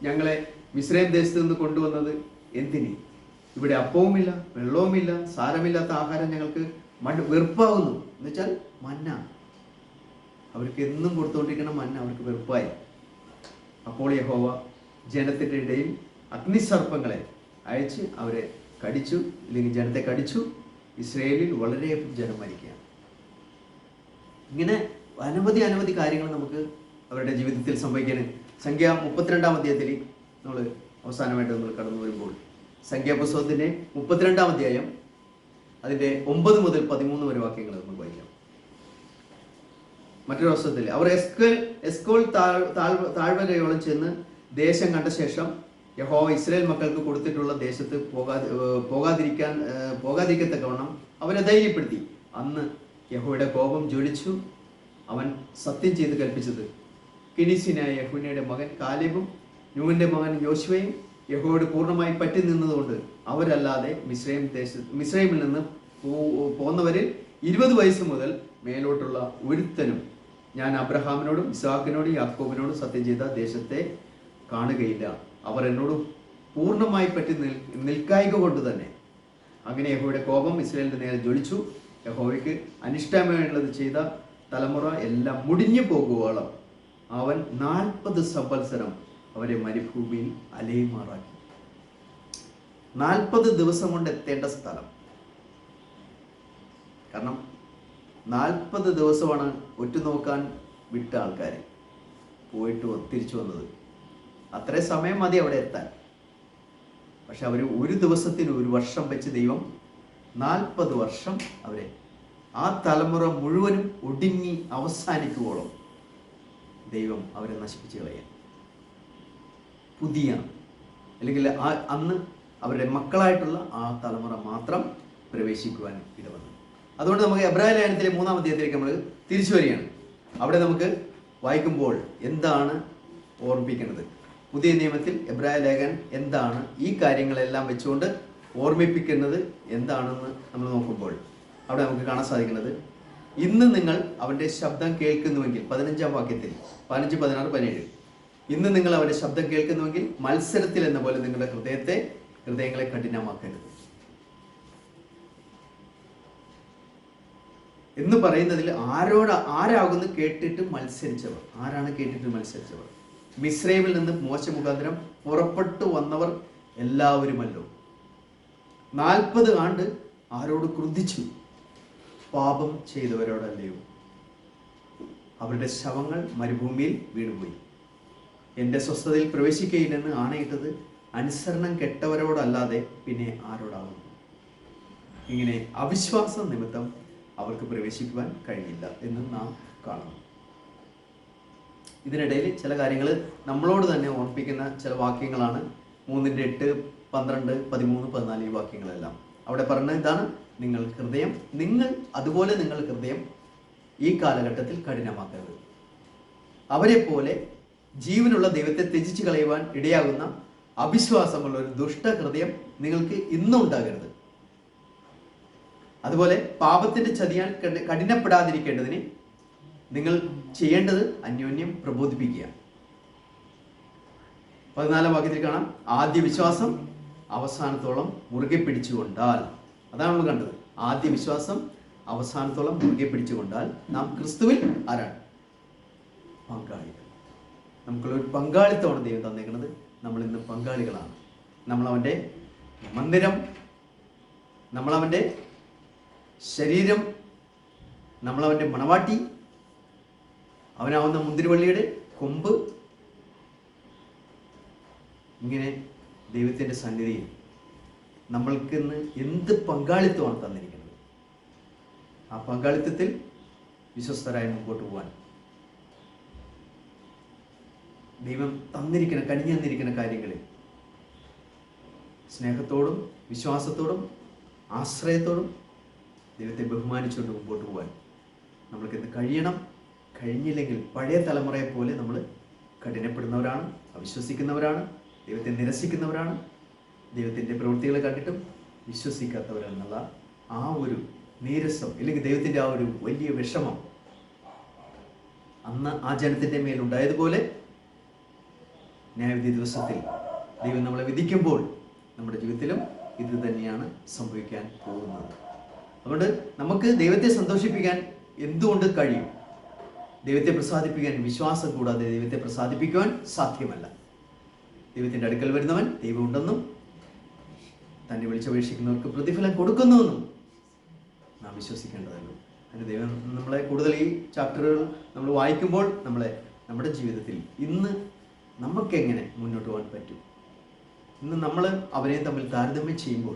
ഞങ്ങളെ മിസ്രൈം ദേശത്ത് നിന്ന് കൊണ്ടുവന്നത് എന്തിന്? ഇവിടെ അപ്പവുമില്ല, വെള്ളവുമില്ല, സാരമില്ലാത്ത ആഹാരം ഞങ്ങൾക്ക് വെറുപ്പാകുന്നു. എന്നുവെച്ചാൽ മന്ന, അവർക്ക് എന്നും കൊടുത്തുകൊണ്ടിരിക്കുന്ന മന്ന അവർക്ക് വെറുപ്പായി. അപ്പോൾ യഹോവ ജനത്തിൻ്റെ ഇടയിൽ അഗ്നിസർപ്പങ്ങളെ അയച്ച് അവരെ കടിച്ചു, അല്ലെങ്കിൽ ജനത്തെ കടിച്ചു. ഇസ്രയേലിൽ വളരെ ജനം മരിക്കുകയാണ്. ഇങ്ങനെ അനവധി കാര്യങ്ങൾ നമുക്ക് അവരുടെ ജീവിതത്തിൽ സംഭവിക്കാൻ. സംഖ്യ 32-ാം അധ്യായത്തിൽ നമ്മൾ അവസാനമായിട്ട് നമ്മൾ കടന്നു വരുമ്പോൾ, സംഖ്യാപുസ്തകത്തിൻ്റെ 32-ാം അധ്യായം അതിൻ്റെ 9 മുതൽ 13 വരെ വാക്യങ്ങൾ നമുക്ക് വായിക്കാം. മറ്റൊരു അവസരത്തിൽ അവർ എസ്കോൾ താഴ്വരയോളം ചെന്ന് ദേശം കണ്ട ശേഷം യഹോവ ഇസ്രായേൽ മക്കൾക്ക് കൊടുത്തിട്ടുള്ള ദേശത്ത് പോകാതിരിക്കത്തക്കവണ്ണം അവരെ ധൈര്യപ്പെടുത്തി. അന്ന് യഹോവയുടെ കോപം ജ്വലിച്ചു. അവൻ സത്യം ചെയ്ത് കൽപ്പിച്ചത് കെനീസ്യനായ യെഫുന്നെയുടെ മകൻ കാലേബും നൂന്റെ മകൻ യോശുവയും യഹോവയോട് പൂർണ്ണമായി പറ്റി നിന്നതുകൊണ്ട് അവരല്ലാതെ മിസ്രൈമിൽ നിന്ന് പോന്നവരിൽ 20 വയസ്സ് മുതൽ മേലോട്ടുള്ള ഒരുത്തനും ഞാൻ അബ്രഹാമിനോടും ഇസ്ഹാക്കിനോടും യാക്കോബിനോടും സത്യം ചെയ്ത ദേശത്തെ കാണുകയില്ല. അവർ എന്നോട് പൂർണ്ണമായി പറ്റി നിൽക്കായിക കൊണ്ട് തന്നെ അങ്ങനെ യഹോവയുടെ കോപം ഇസ്രായേലിന്റെ നേരെ ജ്വലിച്ചു. യഹോവയ്ക്ക് അനിഷ്ടമായുള്ളത് ചെയ്ത തലമുറ എല്ലാം മുടിഞ്ഞു പോകുവോളം അവൻ 40 സംവത്സരം അവരെ മരുഭൂമിയിൽ അലയുമാറാക്കി. 40 ദിവസം കൊണ്ട് എത്തേണ്ട സ്ഥലം. കാരണം 40 ദിവസമാണ് ഒറ്റുനോക്കാൻ വിട്ട ആൾക്കാരെ പോയിട്ട് തിരിച്ചു വന്നത്. അത്രയും സമയം മതി അവിടെ എത്താൻ. പക്ഷെ അവർ ഒരു ദിവസത്തിന് 1 വർഷം വെച്ച് ദൈവം 40 വർഷം അവരെ ആ തലമുറ മുഴുവനും ഒടുങ്ങി അവസാനിക്കുവോളം ദൈവം അവരെ നശിപ്പിച്ച് കളയാൻ പുതിയ അല്ലെങ്കിൽ അന്ന് അവരുടെ മക്കളായിട്ടുള്ള ആ തലമുറ മാത്രം പ്രവേശിക്കുവാൻ ഇടവന്നു. അതുകൊണ്ട് നമുക്ക് എബ്രായ ലേഖനത്തിലെ 3-ാം അധ്യായത്തിലേക്ക് നമ്മൾ തിരിച്ചു വരികയാണ്. അവിടെ നമുക്ക് വായിക്കുമ്പോൾ എന്താണ് ഓർമ്മിപ്പിക്കുന്നത്? പുതിയ നിയമത്തിൽ എബ്രായ ലേഖൻ എന്താണ് ഈ കാര്യങ്ങളെല്ലാം വെച്ചുകൊണ്ട് ഓർമ്മിപ്പിക്കുന്നത് എന്താണെന്ന് നമ്മൾ നോക്കുമ്പോൾ അവിടെ നമുക്ക് കാണാൻ സാധിക്കുന്നത്, ഇന്ന് നിങ്ങൾ അവൻ്റെ ശബ്ദം കേൾക്കുന്നുവെങ്കിൽ 15-ാം വാക്യത്തിൽ 15, 16, 17 ഇന്ന് നിങ്ങൾ അവൻ്റെ ശബ്ദം കേൾക്കുന്നുവെങ്കിൽ മത്സരത്തിൽ എന്ന പോലെ നിങ്ങളുടെ ഹൃദയങ്ങളെ കഠിനമാക്കരുത് എന്ന് പറയുന്നതിൽ ആരാകുന്നു കേട്ടിട്ട് മത്സരിച്ചവർ? ആരാണ് കേട്ടിട്ട് മത്സരിച്ചവർ? മിസ്രൈമിൽ നിന്ന് മോശ മുഖാന്തരം പുറപ്പെട്ടു വന്നവർ എല്ലാവരുമല്ലോ. 40 ആണ്ട് ആരോട് ക്രുദ്ധിച്ചു? പാപം ചെയ്തവരോടല്ലയോ? അവരുടെ ശവങ്ങൾ മരുഭൂമിയിൽ വീണുപോയി. എൻ്റെ സ്വസ്ഥതയിൽ പ്രവേശിക്കയില്ലെന്ന് ആണയിട്ടത് അനുസരണം കെട്ടവരോടല്ലാതെ പിന്നെ ആരോടാകുന്നു? ഇങ്ങനെ അവിശ്വാസം നിമിത്തം അവർക്ക് പ്രവേശിക്കുവാൻ കഴിയില്ല എന്ന് നാം കാണുന്നു. ഇതിനിടയിൽ ചില കാര്യങ്ങൾ നമ്മളോട് തന്നെ ഓർമ്മിപ്പിക്കുന്ന ചില വാക്യങ്ങളാണ് 3:8, 12, 13, 14 ഈ വാക്യങ്ങളെല്ലാം. അവിടെ പറഞ്ഞ ഇതാണ്, നിങ്ങൾ ഹൃദയം ഈ കാലഘട്ടത്തിൽ കഠിനമാക്കരുത്. അവരെ പോലെ ജീവനുള്ള ദൈവത്തെ ത്യജിച്ചു കളയുവാൻ ഇടയാകുന്ന അവിശ്വാസമുള്ള ഒരു ദുഷ്ടഹൃദയം നിങ്ങൾക്ക് ഇന്നും ഉണ്ടാകരുത്. അതുപോലെ പാപത്തിന്റെ ചതിയാൽ കഠിനപ്പെടാതിരിക്കേണ്ടതിന് നിങ്ങൾ ചെയ്യേണ്ടത് അന്യോന്യം പ്രബോധിപ്പിക്കുക. 14-ാം വാക്യത്തിൽ കാണാം, ആദ്യ വിശ്വാസം അവസാനത്തോളം മുറുകെ പിടിച്ചുകൊണ്ടാൽ. അതാണ് നമ്മൾ കണ്ടത്. ആദ്യ വിശ്വാസം അവസാനത്തോളം മുറുകെ പിടിച്ചുകൊണ്ടാൽ നാം ക്രിസ്തുവിൽ ആരാണ്? പങ്കാളികൾ. നമുക്കുള്ളൊരു പങ്കാളിത്തമാണ് ദൈവം തന്നേക്കുന്നത്. നമ്മൾ ഇന്ന് പങ്കാളികളാണ്. നമ്മളവൻ്റെ മന്ദിരം, നമ്മളവൻ്റെ ശരീരം, നമ്മളവൻ്റെ മണവാട്ടി, അവനാവുന്ന മുന്തിരിവള്ളിയുടെ കൊമ്പ്. ഇങ്ങനെ ദൈവത്തിൻ്റെ സന്നിധിയിൽ നമ്മൾക്കിന്ന് എന്ത് പങ്കാളിത്തമാണ് തന്നിരിക്കുന്നത്? ആ പങ്കാളിത്തത്തിൽ വിശ്വസ്തരായി മുമ്പോട്ട് പോകാൻ ദൈവം കനിഞ്ഞു തന്നിരിക്കുന്ന കാര്യങ്ങളിൽ സ്നേഹത്തോടും വിശ്വാസത്തോടും ആശ്രയത്തോടും ദൈവത്തെ ബഹുമാനിച്ചുകൊണ്ട് മുമ്പോട്ട് പോകാൻ നമ്മൾക്കിന്ന് കഴിയണം. കഴിഞ്ഞില്ലെങ്കിൽ പഴയ തലമുറയെ പോലെ നമ്മൾ കഠിനപ്പെടുന്നവരാണ്, അവിശ്വസിക്കുന്നവരാണ്, ദൈവത്തെ നിരസിക്കുന്നവരാണ്, ദൈവത്തിൻ്റെ പ്രവൃത്തികളെ കണ്ടിട്ടും വിശ്വസിക്കാത്തവരെന്നുള്ള ആ ഒരു നീരസം, അല്ലെങ്കിൽ ദൈവത്തിൻ്റെ ആ ഒരു വലിയ വിഷമം അന്ന് ആ ജനത്തിൻ്റെ മേലുണ്ടായതുപോലെ ന്യായവിധി ദിവസത്തിൽ ദൈവം നമ്മളെ വിധിക്കുമ്പോൾ നമ്മുടെ ജീവിതത്തിലും ഇത് തന്നെയാണ് സംഭവിക്കാൻ പോകുന്നത്. അതുകൊണ്ട് നമുക്ക് ദൈവത്തെ സന്തോഷിപ്പിക്കാൻ എന്തുകൊണ്ട് കഴിയും? ദൈവത്തെ പ്രസാദിപ്പിക്കാൻ വിശ്വാസം കൂടാതെ ദൈവത്തെ പ്രസാദിപ്പിക്കുവാൻ സാധ്യമല്ല. ദൈവത്തിൻ്റെ അടുക്കൽ വരുന്നവൻ ദൈവം ഉണ്ടെന്നും തന്നെ വിളിച്ചപേക്ഷിക്കുന്നവർക്ക് പ്രതിഫലം കൊടുക്കുന്നുവെന്നും നാം വിശ്വസിക്കേണ്ടതല്ലോ. അതിന് ദൈവം നമ്മളെ കൂടുതൽ ഈ ചാപ്റ്ററുകൾ നമ്മൾ വായിക്കുമ്പോൾ നമ്മുടെ ജീവിതത്തിൽ ഇന്ന് നമുക്കെങ്ങനെ മുന്നോട്ട് പോകാൻ പറ്റും? ഇന്ന് നമ്മൾ അവരെയും തമ്മിൽ താരതമ്യം ചെയ്യുമ്പോൾ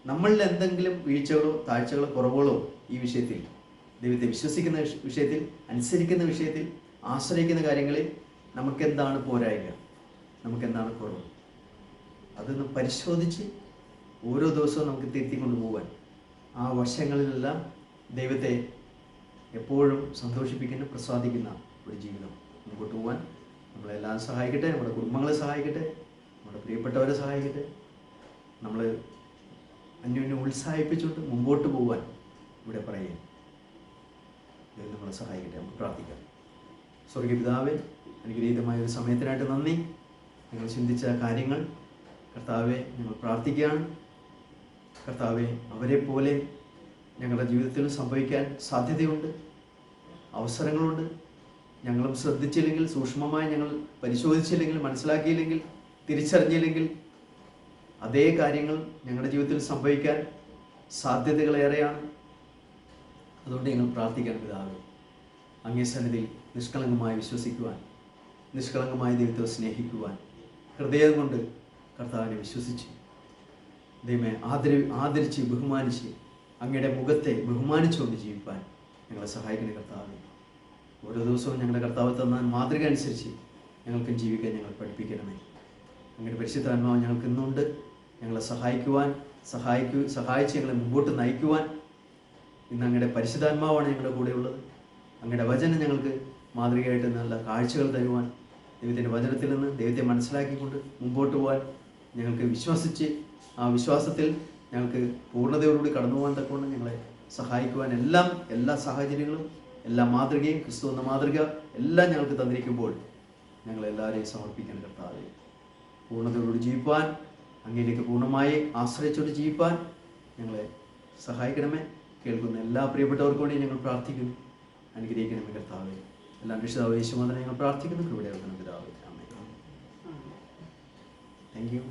നമ്മളിൽ എന്തെങ്കിലും വീഴ്ചകളോ താഴ്ചകളോ കുറവുകളോ ഈ വിഷയത്തിൽ, ദൈവത്തെ വിശ്വസിക്കുന്ന വിഷയത്തിൽ, അനുസരിക്കുന്ന വിഷയത്തിൽ, ആശ്രയിക്കുന്ന കാര്യങ്ങളിൽ നമുക്കെന്താണ് പോരായ്മ, നമുക്കെന്താണ് കുറവ്? അതൊന്ന് പരിശോധിച്ച് ഓരോ ദിവസവും നമുക്ക് തിരുത്തിക്കൊണ്ട് പോകാൻ, ആ വശങ്ങളിലെല്ലാം ദൈവത്തെ എപ്പോഴും സന്തോഷിപ്പിക്കുന്ന, പ്രസാദിക്കുന്ന ഒരു ജീവിതം മുമ്പോട്ട് പോകാൻ നമ്മളെല്ലാം സഹായിക്കട്ടെ. നമ്മുടെ കുടുംബങ്ങളെ സഹായിക്കട്ടെ, നമ്മുടെ പ്രിയപ്പെട്ടവരെ സഹായിക്കട്ടെ. നമ്മൾ അന്യോന്യം ഉത്സാഹിപ്പിച്ചുകൊണ്ട് മുമ്പോട്ട് പോകാൻ ഇവിടെ പറയുക. ദൈവം നമ്മളെ സഹായിക്കട്ടെ. നമുക്ക് പ്രാർത്ഥിക്കാം. സ്വർഗീയ പിതാവേ, അനുഗ്രഹീതമായ ഒരു സമയത്തിനായിട്ട് നന്ദി. നിങ്ങൾ ചിന്തിച്ച കാര്യങ്ങൾ കർത്താവെ, ഞങ്ങൾ പ്രാർത്ഥിക്കുകയാണ്. കർത്താവെ, അവരെ പോലെ ഞങ്ങളുടെ ജീവിതത്തിൽ സംഭവിക്കാൻ സാധ്യതയുണ്ട്, അവസരങ്ങളുണ്ട്. ഞങ്ങളും ശ്രദ്ധിച്ചില്ലെങ്കിൽ, സൂക്ഷ്മമായി ഞങ്ങൾ പരിശോധിച്ചില്ലെങ്കിൽ, മനസ്സിലാക്കിയില്ലെങ്കിൽ, തിരിച്ചറിഞ്ഞില്ലെങ്കിൽ അതേ കാര്യങ്ങൾ ഞങ്ങളുടെ ജീവിതത്തിൽ സംഭവിക്കാൻ സാധ്യതകളേറെയാണ്. അതുകൊണ്ട് ഞങ്ങൾ പ്രാർത്ഥിക്കാൻ പിതാവേ, അങ്ങേ സന്നിധിയിൽ നിഷ്കളങ്കമായി വിശ്വസിക്കുവാൻ, നിഷ്കളങ്കമായി ദൈവത്തെ സ്നേഹിക്കുവാൻ, ഹൃദയം കൊണ്ട് കർത്താവിനെ വിശ്വസിച്ച് ദൈവമേ ആദരിച്ച് ബഹുമാനിച്ച് അങ്ങയുടെ മുഖത്തെ ബഹുമാനിച്ചുകൊണ്ട് ജീവിക്കാൻ ഞങ്ങളെ സഹായിക്കുന്ന കർത്താവേ, ഓരോ ദിവസവും ഞങ്ങളുടെ കർത്താവ് തന്ന മാതൃക അനുസരിച്ച് ഞങ്ങൾക്കും ജീവിക്കാൻ ഞങ്ങൾ പഠിപ്പിക്കണമേ. അങ്ങയുടെ പരിശുദ്ധാത്മാവ് ഞങ്ങൾക്ക് ഇന്നുണ്ട്. ഞങ്ങളെ സഹായിച്ച് ഞങ്ങളെ മുമ്പോട്ട് നയിക്കുവാൻ ഇന്ന് അങ്ങയുടെ പരിശുദ്ധാത്മാവാണ് ഞങ്ങളുടെ കൂടെയുള്ളത്. അങ്ങയുടെ വചനം ഞങ്ങൾക്ക് മാതൃകയായിട്ട് നല്ല കാഴ്ചകൾ തരുവാൻ, ദൈവത്തിൻ്റെ വചനത്തിൽ നിന്ന് ദൈവത്തെ മനസ്സിലാക്കിക്കൊണ്ട് മുമ്പോട്ട് പോകാൻ ഞങ്ങൾക്ക് വിശ്വസിച്ച് ആ വിശ്വാസത്തിൽ ഞങ്ങൾക്ക് പൂർണ്ണതയോടുകൂടി കടന്നു പോകാൻ തക്കവണ്ണം ഞങ്ങളെ സഹായിക്കുവാൻ എല്ലാ സാഹചര്യങ്ങളും, എല്ലാ മാതൃകയും, ക്രിസ്തു എന്ന മാതൃക എല്ലാം ഞങ്ങൾക്ക് തന്നിരിക്കുമ്പോൾ ഞങ്ങളെല്ലാവരെയും സമർപ്പിക്കാൻ കർത്താവേ, പൂർണ്ണതയോടുകൂടി ജീവിപ്പാൻ, അങ്ങയിലേക്ക് പൂർണ്ണമായി ആശ്രയിച്ചുകൊണ്ട് ജീവിപ്പാൻ ഞങ്ങളെ സഹായിക്കണമേ. കേൾക്കുന്ന എല്ലാ പ്രിയപ്പെട്ടവർക്കും വേണ്ടി ഞങ്ങൾ പ്രാർത്ഥിക്കുന്നു. അനുഗ്രഹിക്കണമേ കർത്താവേ. എല്ലാം രക്ഷിതാവ് യേശുനാമത്തിൽ ഞങ്ങൾ പ്രാർത്ഥിക്കുന്നു. കൃപയുടെ പിതാവേ, ആമേൻ. Thank you.